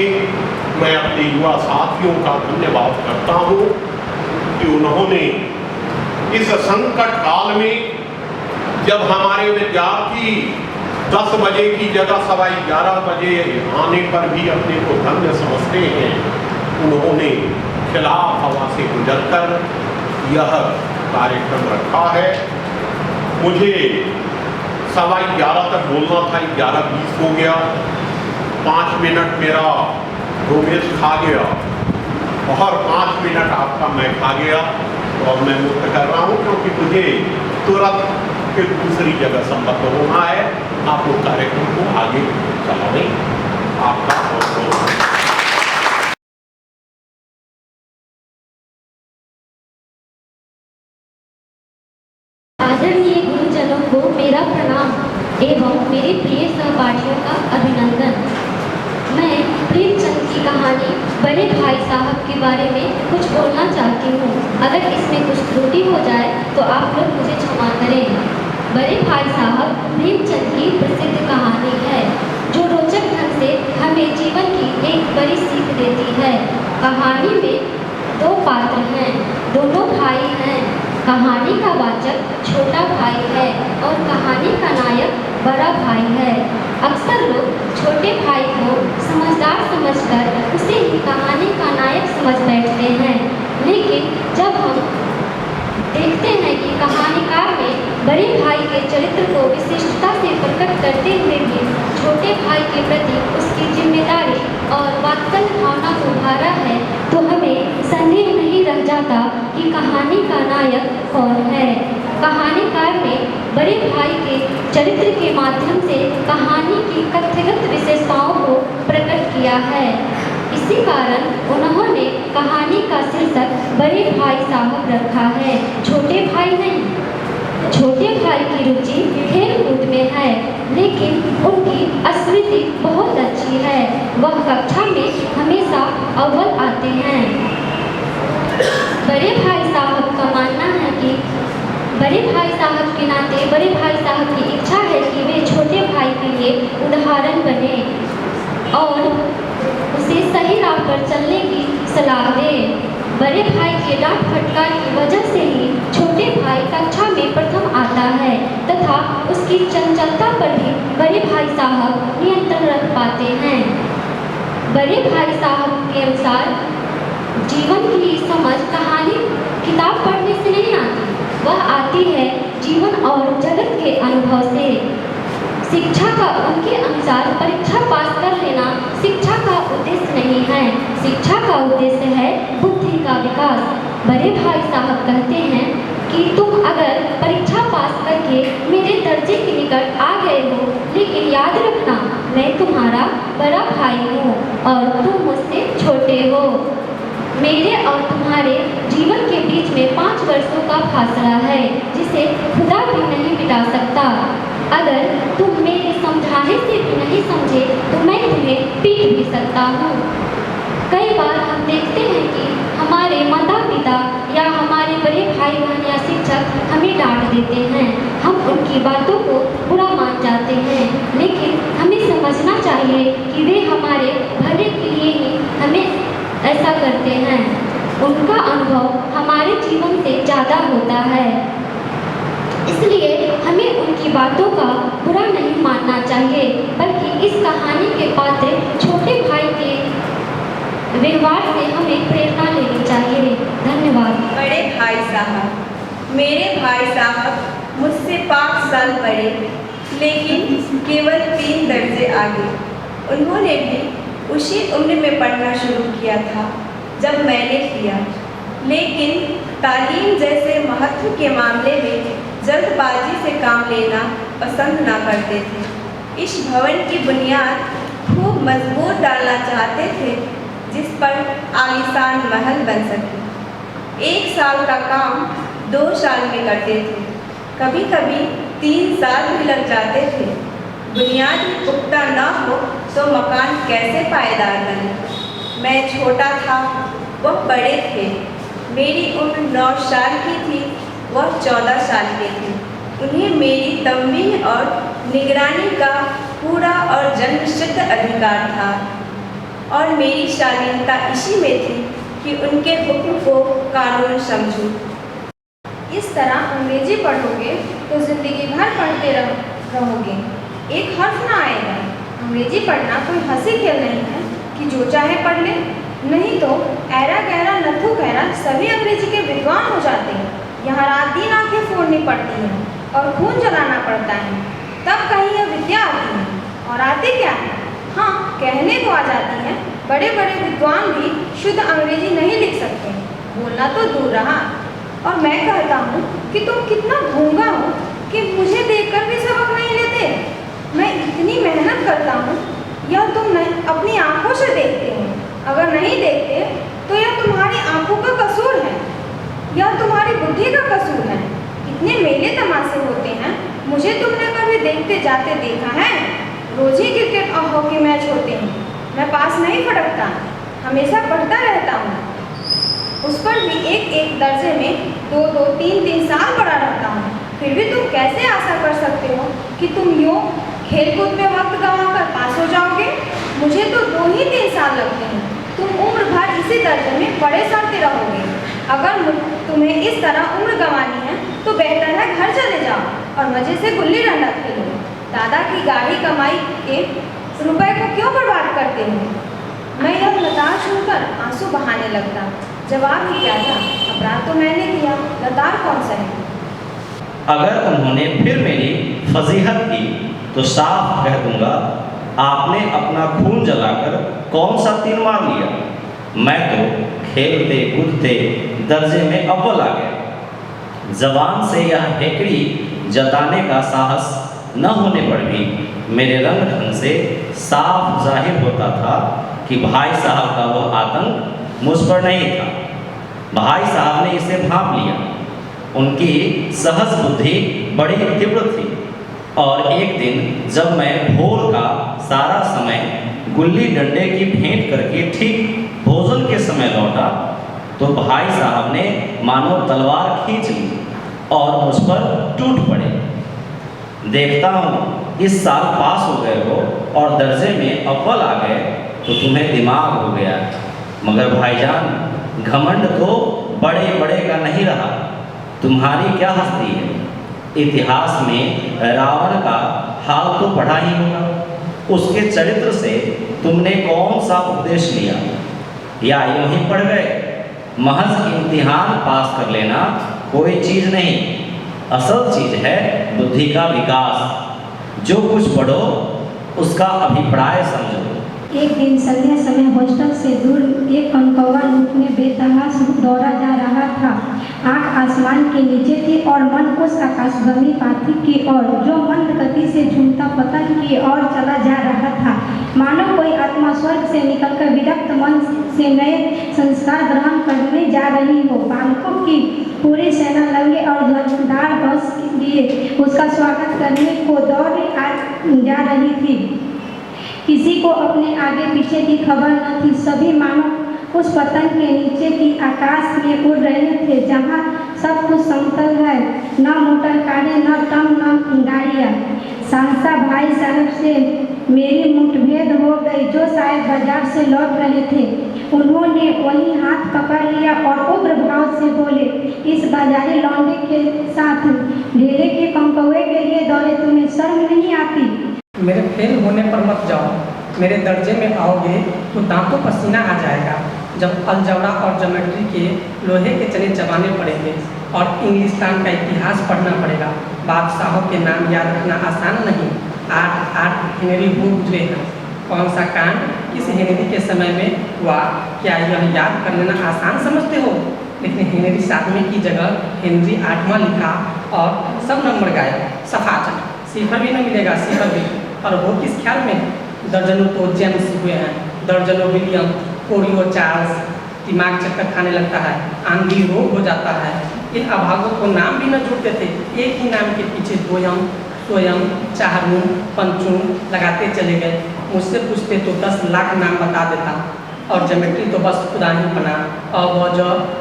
मैं अपने युवा साथियों का धन्यवाद करता हूँ कि उन्होंने इस संकट काल में, जब हमारे विद्यार्थी 10 बजे की जगह 11:15 बजे आने पर भी अपने को धन्य समझते हैं, उन्होंने खिलाफ हवा से गुजरकर यह कार्यक्रम रखा है। मुझे 11:15 तक बोलना था, 11:20 हो गया। 5 मिनट मेरा रोमेश खा गया और 5 मिनट आपका मैं खा गया, और मैं मुक्त कर रहा हूँ क्योंकि मुझे तुरंत फिर दूसरी जगह संबद्ध होना है। आप लोग कार्यक्रम को आगे चलाएं। आपका बहुत बहुत आदरणीय गुरुजनों को मेरा प्रणाम एवं मेरे प्रिय सहपाठियों का अभिनंदन। मैं प्रेमचंद की कहानी बड़े भाई साहब के बारे में कुछ बोलना चाहती हूँ। अगर इसमें कुछ त्रुटि हो जाए तो आप लोग मुझे क्षमा करें। बड़े भाई साहब प्रेमचंद की प्रसिद्ध कहानी है, जो रोचक ढंग से हमें जीवन की एक बड़ी सीख देती है। कहानी में 2 पात्र हैं, दोनों भाई हैं। कहानी का वाचक छोटा भाई है और कहानी का नायक बड़ा भाई है। अक्सर लोग छोटे भाई को समझदार समझकर उसे ही कहानी का नायक समझ बैठते हैं, लेकिन जब हम देखते हैं कि कहानीकार ने बड़े भाई के चरित्र को विशिष्टता से प्रकट करते हुए भी छोटे भाई के प्रति उसकी जिम्मेदारी और वात्सल्य भावना को उभारा है, तो हमें संदेह नहीं रह जाता कि कहानी का नायक कौन है। कहानीकार ने बड़े भाई के चरित्र के माध्यम से कहानी की कथागत विशेषताओं को प्रकट किया है। इसी कारण उन्होंने कहानी का शीर्षक बड़े भाई साहब रखा है, छोटे भाई नहीं। छोटे भाई की रुचि खेल कूद में है, लेकिन उनकी स्मृति बहुत अच्छी है। वह कक्षा में हमेशा अव्वल आते हैं। बड़े भाई साहब का मानना है कि बड़े भाई साहब के नाते बड़े भाई साहब की इच्छा है कि वे छोटे भाई के लिए उदाहरण बने और उसे सही राह पर चलने की सलाह दें। बड़े भाई के डांट फटकार की वजह से ही छोटे भाई कक्षा में प्रथम आता है तथा उसकी चंचलता पर भी बड़े भाई साहब नियंत्रण रख पाते हैं। बड़े भाई साहब के अनुसार जीवन की समझ कहानी किताब पढ़ने से नहीं आती, वह आती है जीवन और जगत के अनुभव से। शिक्षा का उनके अनुसार परीक्षा पास कर लेना शिक्षा का उद्देश्य नहीं है, शिक्षा का उद्देश्य है बुद्धि का विकास। बड़े भाई साहब कहते हैं कि तुम अगर परीक्षा पास करके मेरे दर्जे के निकट आ गए हो, लेकिन याद रखना मैं तुम्हारा बड़ा भाई हूँ और तुम मुझसे छोटे हो। मेरे और तुम्हारे जीवन के बीच में 5 वर्षों का फासला है, जिसे खुदा भी नहीं मिटा सकता। अगर तुम मेरे समझाने से भी नहीं समझे तो मैं तुम्हें पीट भी सकता हूँ। कई बार हम देखते हैं कि हमारे माता पिता या हमारे बड़े भाई बहन या शिक्षक हमें डांट देते हैं, हम उनकी बातों को बुरा मान जाते हैं, लेकिन हमें समझना चाहिए कि वे हमारे भले के लिए ही हमें ऐसा करते हैं। उनका अनुभव हमारे जीवन से ज़्यादा होता है, इसलिए हमें उनकी बातों का बुरा नहीं मानना चाहिए, बल्कि इस कहानी के पात्र छोटे भाई के व्यवहार से हमें प्रेरणा लेनी चाहिए। धन्यवाद। बड़े भाई साहब। मेरे भाई साहब मुझसे 5 साल बड़े, लेकिन केवल 3 दर्जे आगे। उन्होंने भी उसी उम्र में पढ़ना शुरू किया था जब मैंने किया, लेकिन तालीम जैसे महत्व के मामले में जल्दबाजी से काम लेना पसंद ना करते थे। इस भवन की बुनियाद खूब मजबूत डालना चाहते थे जिस पर आलीशान महल बन सके। 1 साल का काम 2 साल में करते थे, कभी कभी 3 साल भी लग जाते थे। बुनियाद ही पुख्ता न हो तो मकान कैसे पायदार बने। मैं छोटा था, वह बड़े थे। मेरी उम्र 9 साल की थी, वह 14 साल के थे। उन्हें मेरी तंबीह और निगरानी का पूरा और जन्मसिद्ध अधिकार था और मेरी शालीनता इसी में थी कि उनके हुक्म को कानून समझूं। इस तरह अंग्रेजी पढ़ोगे तो जिंदगी भर पढ़ते रहोगे, एक हर्फ ना आएगा। अंग्रेजी पढ़ना कोई हंसी खेल नहीं है कि जो चाहे पढ़ ले, नहीं तो ऐरा गहरा नथु गहरा सभी अंग्रेजी के विद्वान हो जाते हैं। यहाँ रात दिन आंखें फोड़नी पड़ती हैं और खून जलाना पड़ता है, तब कहीं यह विद्या आती है। और आती क्या है? हाँ, कहने को आ जाती है। बड़े बड़े विद्वान भी शुद्ध अंग्रेजी नहीं लिख सकते, बोलना तो दूर रहा। और मैं कहता हूँ कि तुम कितना गूंगा हो कि मुझे देखकर भी सबक नहीं लेते। मैं इतनी मेहनत करता हूँ, यह तुम नहीं अपनी आंखों से देखते हो। अगर नहीं देखते तो यह तुम्हारी आंखों का कसूर है, यह तुम्हारी बुद्धि का कसूर है। इतने मेले तमाशे होते हैं, मुझे तुमने कभी देखते जाते देखा है? रोज ही क्रिकेट और हॉकी मैच होते हैं, मैं पास नहीं फटकता, हमेशा पढ़ता रहता हूँ। उस पर भी एक दर्जे में 2-2, 3-3 साल पढ़ा रहता हूँ। फिर भी तुम कैसे आशा कर सकते हो कि तुम यूँ खेलकूद में वक्त गंवाकर पास हो जाओगे? मुझे तो 2 ही 3 साल लगते हैं। तुम उम्र भर इसी दर्जे में पढ़े सड़ते रहोगे। अगर तुम्हें इस तरह उम्र गंवानी है तो बेहतर है घर चले जाओ और मजे से गुल्ली डंडा खेलो। दादा की गाढ़ी कमाई के रुपए को क्यों बर्बाद करते हो? मैं यह लतार सुनकर आंसू बहाने लगता। जवाब ही क्या था? अपराध तो मैंने किया, लतार कौन सा है? अगर उन्होंने फिर मेरी फजीहत की तो साफ कह दूंगा, आपने अपना खून जलाकर कौन सा तीर मार लिया? मैं तो खेलते कूदते दर्जे में अव्वल आ गया। जबान से यह हेकड़ी जताने का साहस न होने पर भी मेरे रंग ढंग से साफ जाहिर होता था कि भाई साहब का वह आतंक मुझ पर नहीं था। भाई साहब ने इसे भांप लिया। उनकी सहज बुद्धि बड़ी तीव्र थी और एक दिन जब मैं भोर का सारा समय गुल्ली डंडे की भेंट करके ठीक भोजन के समय लौटा तो भाई साहब ने मानो तलवार खींच ली और मुझ पर टूट पड़े। देखता हूँ इस साल पास हो गए हो और दर्जे में अव्वल आ गए तो तुम्हें दिमाग हो गया। मगर भाईजान, घमंड तो बड़े बड़े का नहीं रहा। तुम्हारी क्या हस्ती है? इतिहास में रावण का हाल तो पढ़ा ही होगा। उसके चरित्र से तुमने कौन सा उपदेश लिया, या यूं ही पढ़ गए? महज इम्तिहान पास कर लेना कोई चीज़ नहीं, असल चीज़ है बुद्धि का विकास। जो कुछ पढ़ो उसका अभिप्राय समझो। एक दिन संध्या समय हॉस्टल से दूर एक कनकौवा लूटने बेतहाश दौड़ा जा रहा था। आँख आसमान के नीचे थी और मन उस आकाशगामी पाथी की ओर जो मंद गति से झूमता पतन की ओर चला जा रहा था। मानो कोई आत्मा स्वर्ग से निकलकर विरक्त मन से नए संस्कार ग्रहण करने जा रही हो। बालकों की पूरी सेना लंगे और झंझार बस लिए उसका स्वागत करने को दौड़ जा रही थी। किसी को अपने आगे पीछे की खबर न थी। सभी मानव उस पतंग के नीचे की आकाश में उड़ रहे थे जहाँ सब कुछ समतल है, न मोटर कारें, न टम, न गाड़ियाँ। सांसा भाई साहब से मेरी मुठभेड़ हो गई जो शायद बाजार से लौट रहे थे। उन्होंने वही हाथ पकड़ लिया और उग्र भाव से बोले, इस बाजारी लौंडे के साथ ढेरे के कनकौवे के लिए दौड़े, तुम्हें शर्म नहीं आती? मेरे फेल होने पर मत जाओ। मेरे दर्जे में आओगे तो दांतों पसीना आ जाएगा जब अलजबरा और ज्योमेट्री के लोहे के चने चबाने पड़ेंगे और इंग्लिस्तान का इतिहास पढ़ना पड़ेगा। बादशाहों के नाम याद रखना आसान नहीं। 8 हेनरी हो गुजरे हैं कौन सा कांड किस हेनरी के समय में हुआ, क्या यह याद कर लेना आसान समझते हो? लेकिन हेनरी 7वें की जगह हेनरी 8वां लिखा और सब नंबर गायब, सफाचट, सिफर भी न मिलेगा, सिफर भी। और वो किस ख्याल में? दर्जनों तो जेम्स हुए हैं, दर्जनों विलियम, कोरियो चार्ल्स, दिमाग चक्कर खाने लगता है, आंधी रोग हो जाता है। इन अभागों को नाम भी न जुड़ते थे, एक ही नाम के पीछे दोयम, सोयम, चाहरुम, पंचुम लगाते चले गए। मुझसे पूछते तो 10 लाख नाम बता देता। और ज्योमेट्री तो बस खुदा ही बना, अ ब ज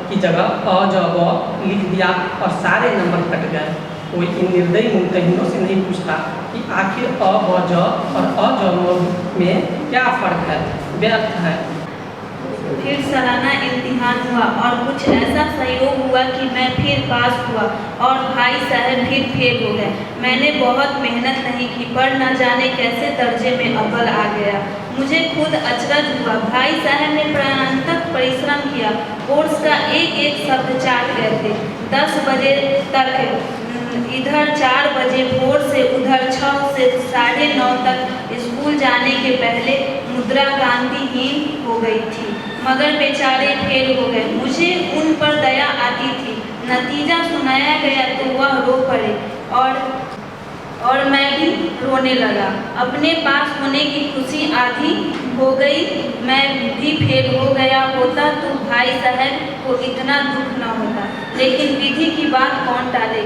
की जगह अ ज ब लिख दिया और सारे नंबर कट गए। कोई इन निर्दयी मुमतहिनों से नहीं पूछता कि आखिर अ ब ज और अ ज म में क्या फ़र्क है, व्यर्थ है। फिर सालाना इम्तिहान हुआ और कुछ ऐसा संयोग हुआ कि मैं फिर पास हुआ और भाई साहब फिर फेल हो गए। मैंने बहुत मेहनत नहीं की पर न जाने कैसे दर्जे में अव्वल आ गया। मुझे खुद अचरज हुआ। भाई साहब ने प्राणांतक परिश्रम किया, कोर्स का एक एक शब्द चाट गए थे। 10 बजे तक इधर 4 बजे भोर से उधर 6 से 9:30 तक स्कूल जाने के पहले मुद्रा गांधीहीन हो गई थी, मगर बेचारे फेल हो गए। मुझे उन पर दया आती थी। नतीजा सुनाया गया तो वह रो पड़े और मैं भी रोने लगा। अपने पास होने की खुशी आधी हो गई। मैं भी फेल हो गया होता तो भाई साहब को इतना दुख न होता, लेकिन विधि की बात कौन टाले।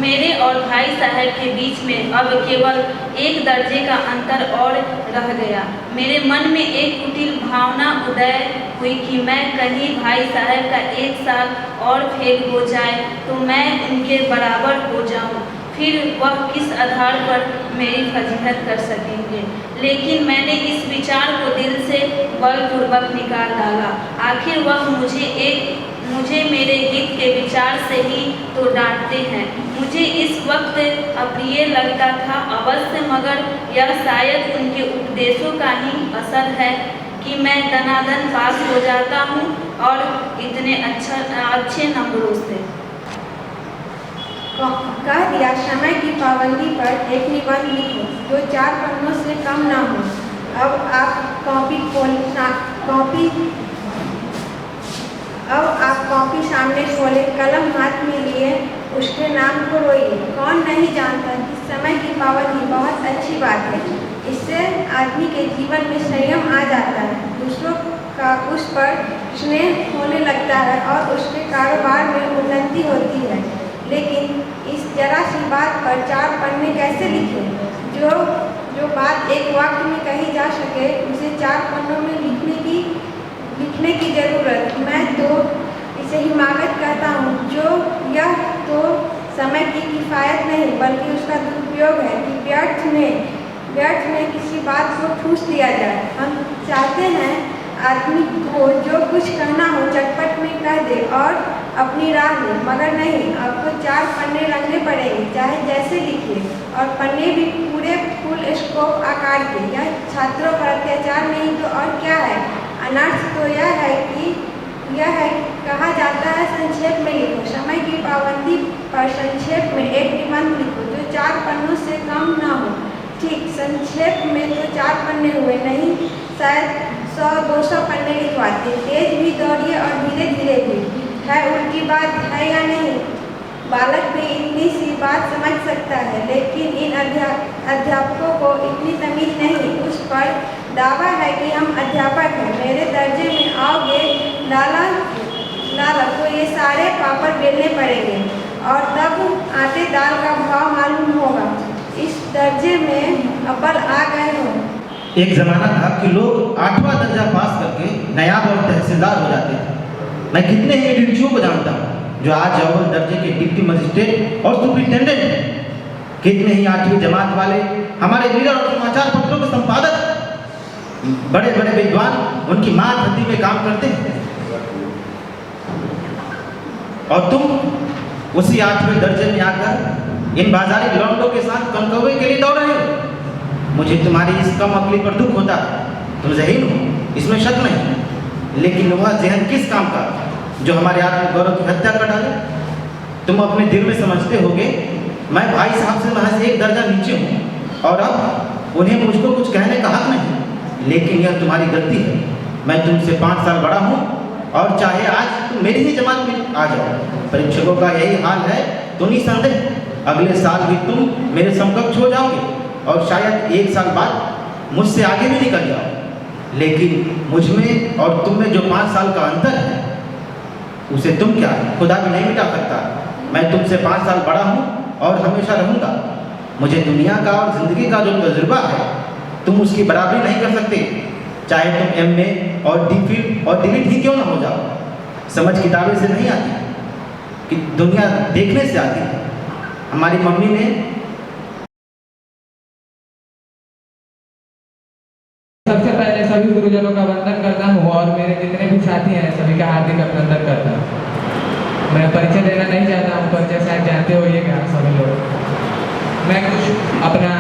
मेरे और भाई साहब के बीच में अब केवल 1 दर्जे का अंतर और रह गया। मेरे मन में एक कुटिल भावना उदय हुई कि मैं कहीं भाई साहब का 1 साल और फेल हो जाए तो मैं उनके बराबर हो जाऊं, फिर वह किस आधार पर मेरी फजीहत कर सकेंगे। लेकिन मैंने इस विचार को दिल से बलपूर्वक निकाल डाला। आखिर वह मुझे मेरे हित के विचार से ही तो डांटते हैं। मुझे इस वक्त अप्रिय लगता था अवश्य, मगर यह शायद उनके उपदेशों का ही असर है कि मैं दनादन पास हो जाता हूँ और इतने अच्छे नंबरों से। कह दिया समय की पाबंदी पर एक निबंध लिखो जो 4 पन्नों से कम ना हो। अब आप कॉपी सामने खोले, कलम हाथ में लिए उसके नाम को रोइए। कौन नहीं जानता कि समय की पाबंदी बहुत अच्छी बात है। इससे आदमी के जीवन में संयम आ जाता है, दूसरों का उस पर स्नेह होने लगता है और उसके कारोबार में उन्नति होती है। लेकिन इस जरा सी बात पर 4 पन्ने कैसे लिखें? जो बात एक वाक्य में कही जा सके उसे 4 पन्नों में लिखने की ज़रूरत। मैं तो इसे हिमाकत कहता हूँ। यह तो समय की किफ़ायत नहीं बल्कि उसका दुरुपयोग है कि व्यर्थ में किसी बात को ठूस दिया जाए। हम चाहते हैं आदमी को जो कुछ कहना हो चटपट में कह दे और अपनी राह ले, मगर नहीं, आपको 4 पन्ने रखने पड़ेंगे, चाहे जैसे लिखिए, और पन्ने भी पूरे फुल स्कोप आकार के। यह छात्रों पर अत्याचार नहीं तो और क्या है। अनर्थ तो यह है कहा जाता है संक्षेप में लिखो। समय की पाबंदी पर संक्षेप में एक निबंध लिखो जो 4 पन्नों से कम ना हो। ठीक, संक्षेप में तो 4 पन्ने हुए, नहीं शायद 100-200 पन्ने लिखवाते। तेज भी दौड़िए और धीरे धीरे भी। है उल्टी बात है या नहीं? बालक भी इतनी सी बात समझ सकता है, लेकिन इन अध्यापकों को इतनी तमीज़ नहीं। उस पर दावा है कि हम अध्यापक हैं। मेरे दर्जे में आओगे लाला तो ये सारे पापड़ बेलने पड़ेंगे और तब आटे दाल का भाव मालूम होगा। इस दर्जे में अव्वल आ गए हो। एक ज़माना था कि लोग 8वां दर्जा पास करके नायाब और तहसीलदार हो जाते थे। मैं कितने ही एडिटोरियों को जानता हूँ जो आज अव्वल दर्जे के डिप्टी मजिस्ट्रेट और सुपरिटेंडेंट हैं। कितने ही 8वीं जमात वाले हमारे लीडर और समाचार पत्रों के संपादक, बड़े बड़े विद्वान उनकी माँ धरती में काम करते हैं, और तुम उसी 8वें दर्जे में आकर इन बाजारी लौंडों के साथ कनकौवे के लिए दौड़ रहे हो। मुझे तुम्हारी इस कम अक्ली पर दुख होता है। तुम ज़हीन हो, इसमें शक नहीं, लेकिन वह ज़हन किस काम का जो हमारे आत्मगौरव की हत्या कर डाले? तुम अपने दिल में समझते होगे मैं भाई साहब से महज 1 दर्जा नीचे हूँ और अब उन्हें मुझको कुछ कहने का हक नहीं, लेकिन यह तुम्हारी गलती है। मैं तुमसे 5 साल बड़ा हूँ और चाहे आज तुम मेरी ही जमात में आ जाओ, परीक्षकों का यही हाल है तो निसंदेह अगले साल भी तुम मेरे समकक्ष हो जाओगे और शायद 1 साल बाद मुझसे आगे भी निकल जाओ। लेकिन मुझ में और तुम में जो 5 साल का अंतर है उसे तुम क्या खुदा भी नहीं मिटा सकता। मैं तुमसे 5 साल बड़ा हूँ और हमेशा रहूँगा। मुझे दुनिया का और ज़िंदगी का जो तजुर्बा है तुम उसकी बराबरी नहीं कर सकते, चाहे तुम MA और DPhil और DLit ही क्यों ना हो जाओ। समझ किताबें से नहीं आती कि दुनिया देखने से आती है। हमारी मम्मी ने सबसे पहले सभी गुरुजनों का वंदन करता हूँ और मेरे जितने भी साथी हैं सभी का हार्दिक अभिनंदन करता हूँ। मैं परिचय देना नहीं चाहता हूँ, परिचय शायद जानते होइएगा सभी लोग। मैं कुछ अपना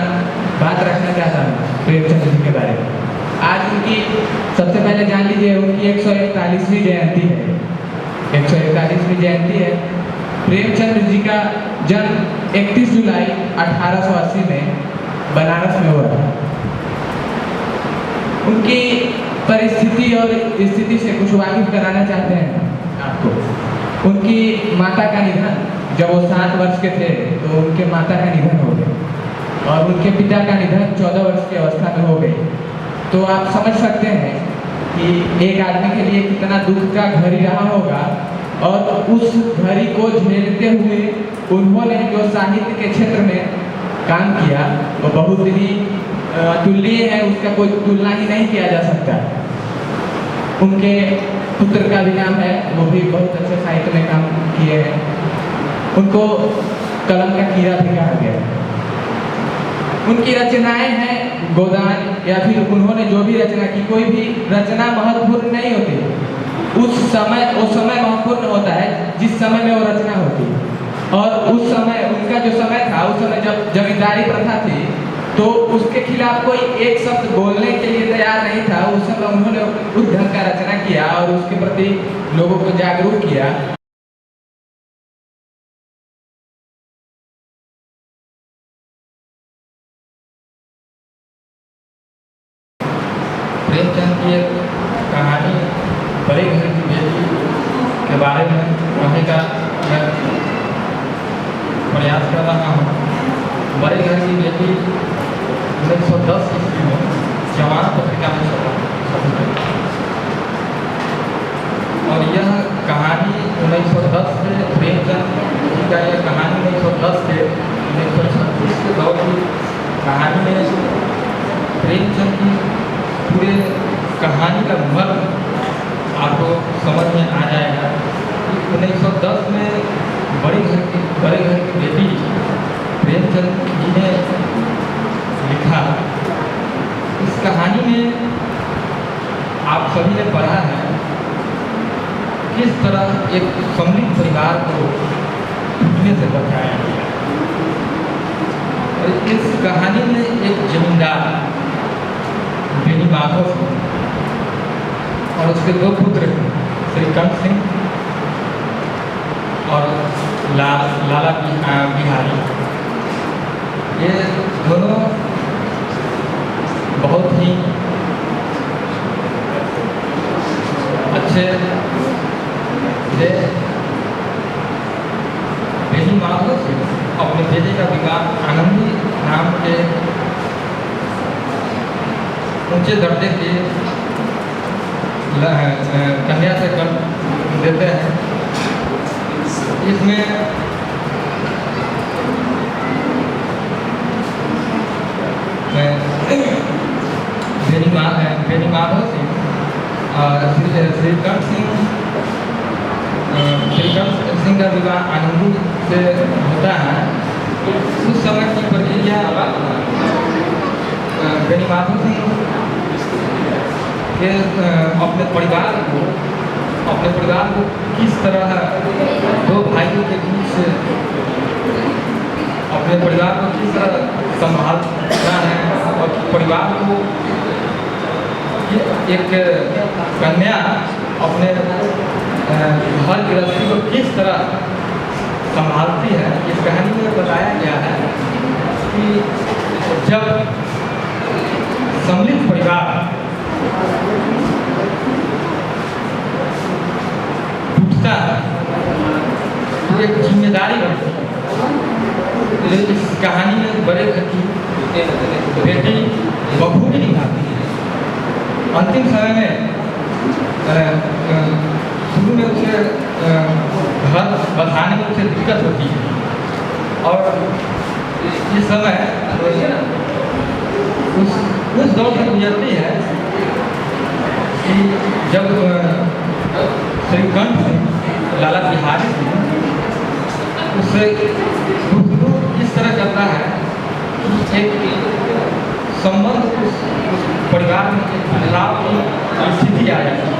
बात रखना चाहता हूँ प्रेमचंद जी के बारे में। आज उनकी सबसे पहले जान लीजिए उनकी 141वीं जयंती है। 141वीं जयंती है। प्रेमचंद जी का जन्म 31 जुलाई 1880 में बनारस में हुआ था। उनकी परिस्थिति और स्थिति से कुछ वाकिफ कराना चाहते हैं आपको। उनकी माता का निधन जब वो 7 वर्ष के थे तो उनके माता का निधन हो गया और उनके पिता का निधन 14 वर्ष की अवस्था में हो गई। तो आप समझ सकते हैं कि एक आदमी के लिए कितना दुख का घड़ी रहा होगा और उस घड़ी को झेलते हुए उन्होंने जो साहित्य के क्षेत्र में काम किया वो बहुत ही अतुल्य है, उसका कोई तुलना ही नहीं किया जा सकता। उनके पुत्र का भी नाम है, वो भी बहुत अच्छे साहित्य में काम किए हैं। उनको कलम का कीड़ा भी कहा गया है। उनकी रचनाएं हैं गोदान या फिर उन्होंने जो भी रचना की, कोई भी रचना महत्वपूर्ण नहीं होती। उस समय वो समय महत्वपूर्ण होता है जिस समय में वो रचना होती। और उस समय उनका जो समय था, उस समय जब जमींदारी प्रथा थी तो उसके खिलाफ कोई एक शब्द बोलने के लिए तैयार नहीं था। उस समय उन्होंने उस ढंग का रचना किया और उसके प्रति लोगों को जागरूक किया। प्रेमचंद की एक कहानी बड़े घर की बेटी के बारे में कहने का मैं प्रयास कर रहा हूँ। बड़े घर की बेटी 1910 ईस्वी में जवान पत्रिका में छपी और यह कहानी 1910 से प्रेमचंद जी का यह कहानी 1910 से 1936 के दौर की कहानी में प्रेमचंद की पूरे कहानी का मर्म आपको समझ में आ जाएगा। 1910 में बड़े घर की बेटी प्रेमचंद जी ने लिखा। इस कहानी में आप सभी ने पढ़ा है किस तरह एक समृद्ध परिवार को टूटने से बचाया गया। और इस कहानी में एक जमींदार बेनी माधव और उसके 2 पुत्र श्रीकांत सिंह और लाला बिहारी, ये दोनों बहुत ही अच्छे थे। बेनी माधव से अपने बेटे का विवाह आनंदी नाम के ऊंचे दर्जे की कन्या से कर देते हैं। इसमें बेनी माधव सिंह और श्रीकांत सिंह का विवाह आनंदी से होता है। उस समय की प्रक्रिया बेनी माधव सिंह के अपने परिवार को किस तरह 2 भाइयों के बीच अपने परिवार को किस तरह संभालना है और परिवार को एक कन्या अपने घर गृहस्थी को किस तरह संभालती है। इस कहानी में बताया गया है कि जब सम्मिलित परिवार टूटता है तो एक जिम्मेदारी बनती है। इस कहानी में बड़े घर की बेटी बहू भी निभाती है। अंतिम समय में शुरू में उसे घर बसाने में उसे दिक्कत होती है और इस समय उस दौर से गुजरती है कि जब श्रीकंठ लाला बिहारी उससे इस तरह करता है कि एक संबंध उस परिवार में एक बिखराव की स्थिति आ जाती है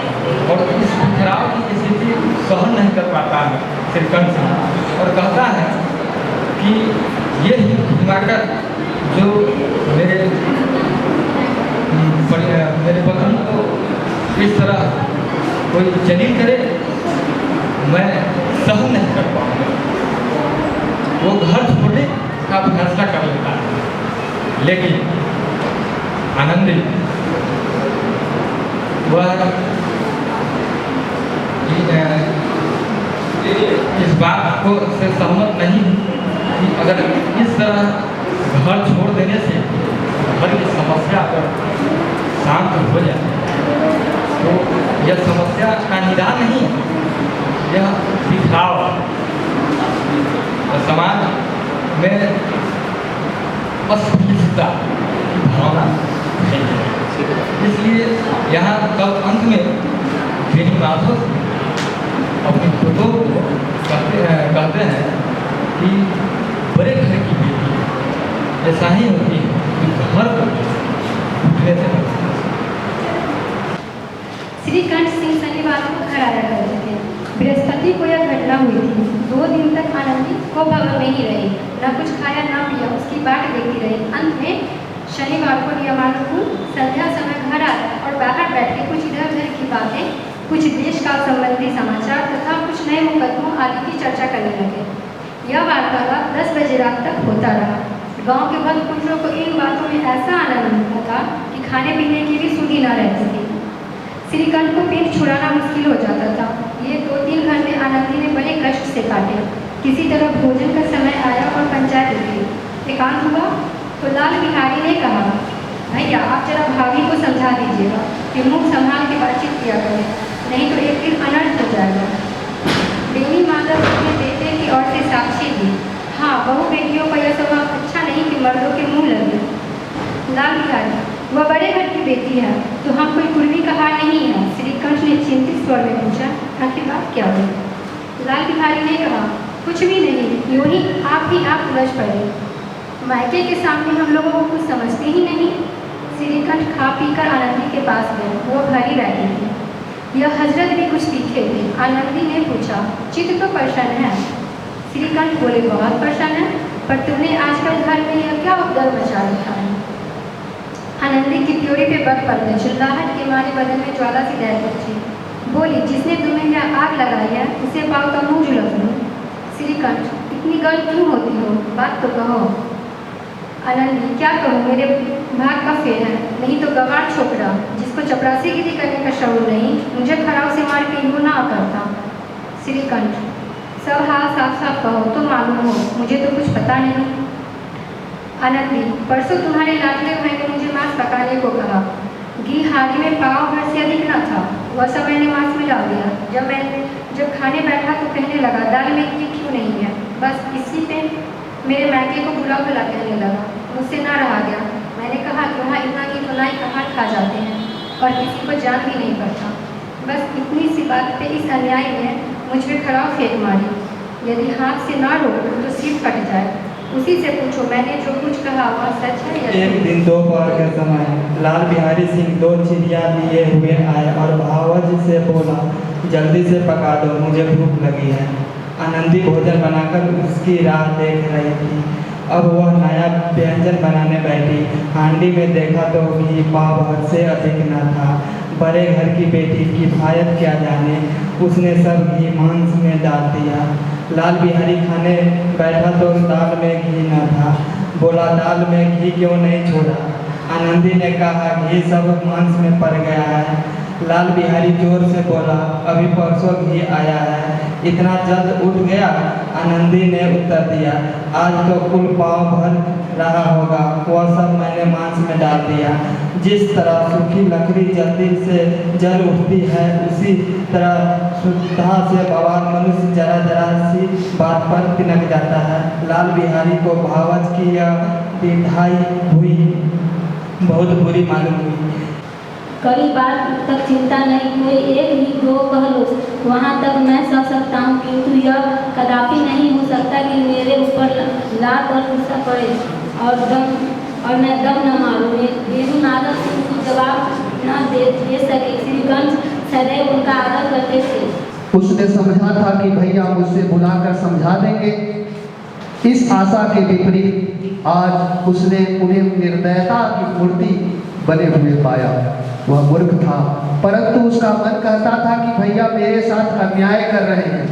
और इस बिखराव की स्थिति सहन नहीं कर पाता है श्रीकंठ और कहता है कि ये ही घुमाकर जो मेरे पत्नी को इस तरह कोई जलील करे मैं सहन नहीं कर पाऊँगा। वो घर छोड़ने का फैसला कर लेता है लेकिन आनंदी वह इस बात को से सहमत नहीं कि अगर इस तरह घर छोड़ देने से घर की समस्या अगर शांत हो जाए तो यह समस्या का निदान नहीं है, यह बिखराव समाज में अस्पृश्यता की भावना है। इसलिए यहाँ कल अंत में बेनी माधव अपनी फोटो को कहते हैं कि बड़े घर की बेटी ऐसा ही होती है कि घर को उठने से श्रीकंठ सिंह शनिवार को घर आया करते थे। बृहस्पति को यह घटना हुई थी। 2 दिन तक आनंदी को भवन में ही रही, न कुछ खाया न पिया, उसकी बाट देखती रही। अंत में शनिवार को नियमानुकूल संध्या समय घर आया और बाहर बैठे कुछ इधर उधर की बातें, कुछ देश काल संबंधी समाचार तथा कुछ नए मुकदमों आदि की चर्चा करने लगे। यह वार्तालाप 10 बजे रात तक होता रहा। गांव के बंद पुरुषों को इन बातों में ऐसा आनंद मिलता था कि खाने पीने की भी सुधि न रहती थी। श्रीकंठ को पेट छुड़ाना मुश्किल हो जाता था। ये 2-3 घंटे आनंदी ने बड़े कष्ट से काटे। किसी तरह भोजन का समय आया और पंचायत उठी। एकांत हुआ तो लाल बिहारी ने कहा, भैया आप जरा भाभी को समझा दीजिएगा कि मुख संभाल के बातचीत किया करें, नहीं तो एक दिन अनर्थ हो जाएगा। बेनी माधव अपने बेटे की ओर से साक्षी दी। हाँ, बहू बेटियों का यह स्वभाव अच्छा नहीं कि मर्दों के मुँह लगे। लाल बिहारी, वह बड़े घर की बेटी है तो हम कोई कुर्मी का हार नहीं है। श्रीकंठ ने चिंतित स्वर में पूछा, आखिर बात क्या हुई? लाल बिहारी ने कहा, कुछ भी नहीं, यूँ ही आप उलझ पड़े। मायके के सामने हम लोगों को कुछ समझते ही नहीं। श्रीकंठ खा पी कर आनंदी के पास गए। वो भरी बैठी थी। यह हजरत भी कुछ तीखे थे। आनंदी ने पूछा, चित्त तो प्रसन्न है? श्रीकंठ बोले, बहुत प्रसन्न है, पर तुमने आजकल घर में यह क्या उपद्रव मचा रखा है? आनंदी की त्योरी पे बग पड़ने, चिल्लाहट के मारे बदन में ज्वाला सी दहक उठी। बोली, जिसने तुम्हें यहाँ आग लगाई है उसे पाओ तो मुँह झुलक लो। श्रीकंठ, इतनी गर्व क्यों होती हो? बात तो कहो। आनंदी, क्या कहूँ, मेरे भाग का फेर है, नहीं तो गवार छोकरा जिसको चपरासीगिरी करने का शौर नहीं, मुझे खराब से मार के यूँ ना करता। श्रीकंठ, सब हाल साफ साफ कहो तो मालूम हो, मुझे तो कुछ पता नहीं। आनंदी, परसों तुम्हारे लाडले भाई ने मुझे मांस पकाने को कहा। घी हारी में पाव भर से अधिक न था, वह सब मैंने मांस में डाल दिया। जब खाने बैठा तो कहने लगा, दाल में घी क्यों नहीं है? बस इसी पे मेरे मायके को बुला बुला कहने लगा। मुझसे ना रहा गया। मैंने कहा कि वहाँ इतना घी तो नाई कहाँ खा जाते हैं और किसी को जान भी नहीं पड़ता। बस इतनी सी बात पे इस अन्याय ने मुझ पर खराब फेंक मारी। यदि हाथ से ना रोको तो सिर फट जाए। उसी से पूछो, मैंने जो कुछ कहा वह सच है या एक दिन दोपहर के समय लाल बिहारी सिंह 2 चिड़िया लिए हुए आए और भावज से बोला, जल्दी से पका दो, मुझे भूख लगी है। आनंदी भोजन बनाकर उसकी राह देख रही थी। अब वह नया व्यंजन बनाने बैठी। हांडी में देखा तो घी पाव भर से अधिक न था। बड़े घर की बेटी किफायत क्या जाने, उसने सब घी मांस में डाल दिया। लाल बिहारी खाने बैठा तो दाल में घी न था। बोला, दाल में घी क्यों नहीं छोड़ा? आनंदी ने कहा घी सब मांस में पड़ गया है। लाल बिहारी जोर से बोला, अभी परसों घी आया है, इतना जल्द उठ गया? आनंदी ने उत्तर दिया, आज तो कुल पाव भर रहा होगा, वह सब मैंने मांस में डाल दिया। जिस तरह सूखी लकड़ी जल्दी से जल उठती है, उसी तरह शुद्धता से बवाल मनुष्य जरा जरा सी बात पर तिनक जाता है। लाल बिहारी को भावच की यह दिखाई हुई बहुत बुरी मालूम हुई। कई बार तक चिंता नहीं, कोई एक ही दो कह लो, वहाँ तक मैं सह सकता हूँ, किंतु यह कदापि नहीं हो सकता कि मेरे ऊपर लात और गुस्सा पड़े और मैं दम न मारूँ। वेणु नारद सिंह को जवाब न दे सके। श्रीगंज सदैव उनका आदर करते थे। उसने समझा था कि भैया मुझसे बुलाकर समझा देंगे। इस आशा के विपरीत आज उसने उन्हें निर्दयता की मूर्ति बने हुए पाया। वह मूर्ख था, परंतु उसका मन कहता था कि भैया मेरे साथ अन्याय कर रहे हैं।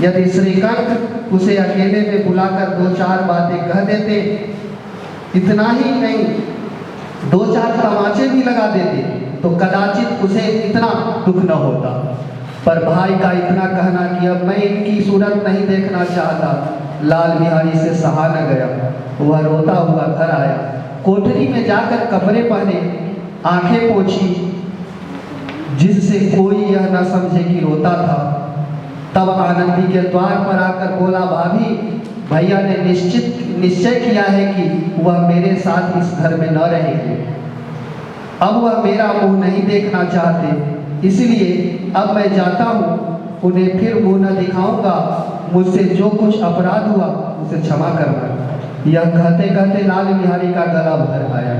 यदि श्रीकांत उसे अकेले में बुलाकर दो चार बातें कह देते, इतना ही नहीं दो चार तमाचे भी लगा देते, तो कदाचित उसे इतना दुख न होता। पर भाई का इतना कहना कि अब मैं इनकी सूरत नहीं देखना चाहता, लाल बिहारी से सहा न गया। वह रोता हुआ घर आया, कोठरी में जाकर कपड़े पहने, आंखें पोंछी, जिससे कोई यह न समझे कि रोता था। तब आनंदी के द्वार पर आकर बोला, भाभी भैया ने निश्चय किया है कि वह मेरे साथ इस घर में न रहेंगे। अब वह मेरा मुंह नहीं देखना चाहते, इसलिए अब मैं जाता हूँ, उन्हें फिर मुंह न दिखाऊंगा। मुझसे जो कुछ अपराध हुआ उसे क्षमा करना। यह कहते कहते लाल बिहारी का गला भर आया।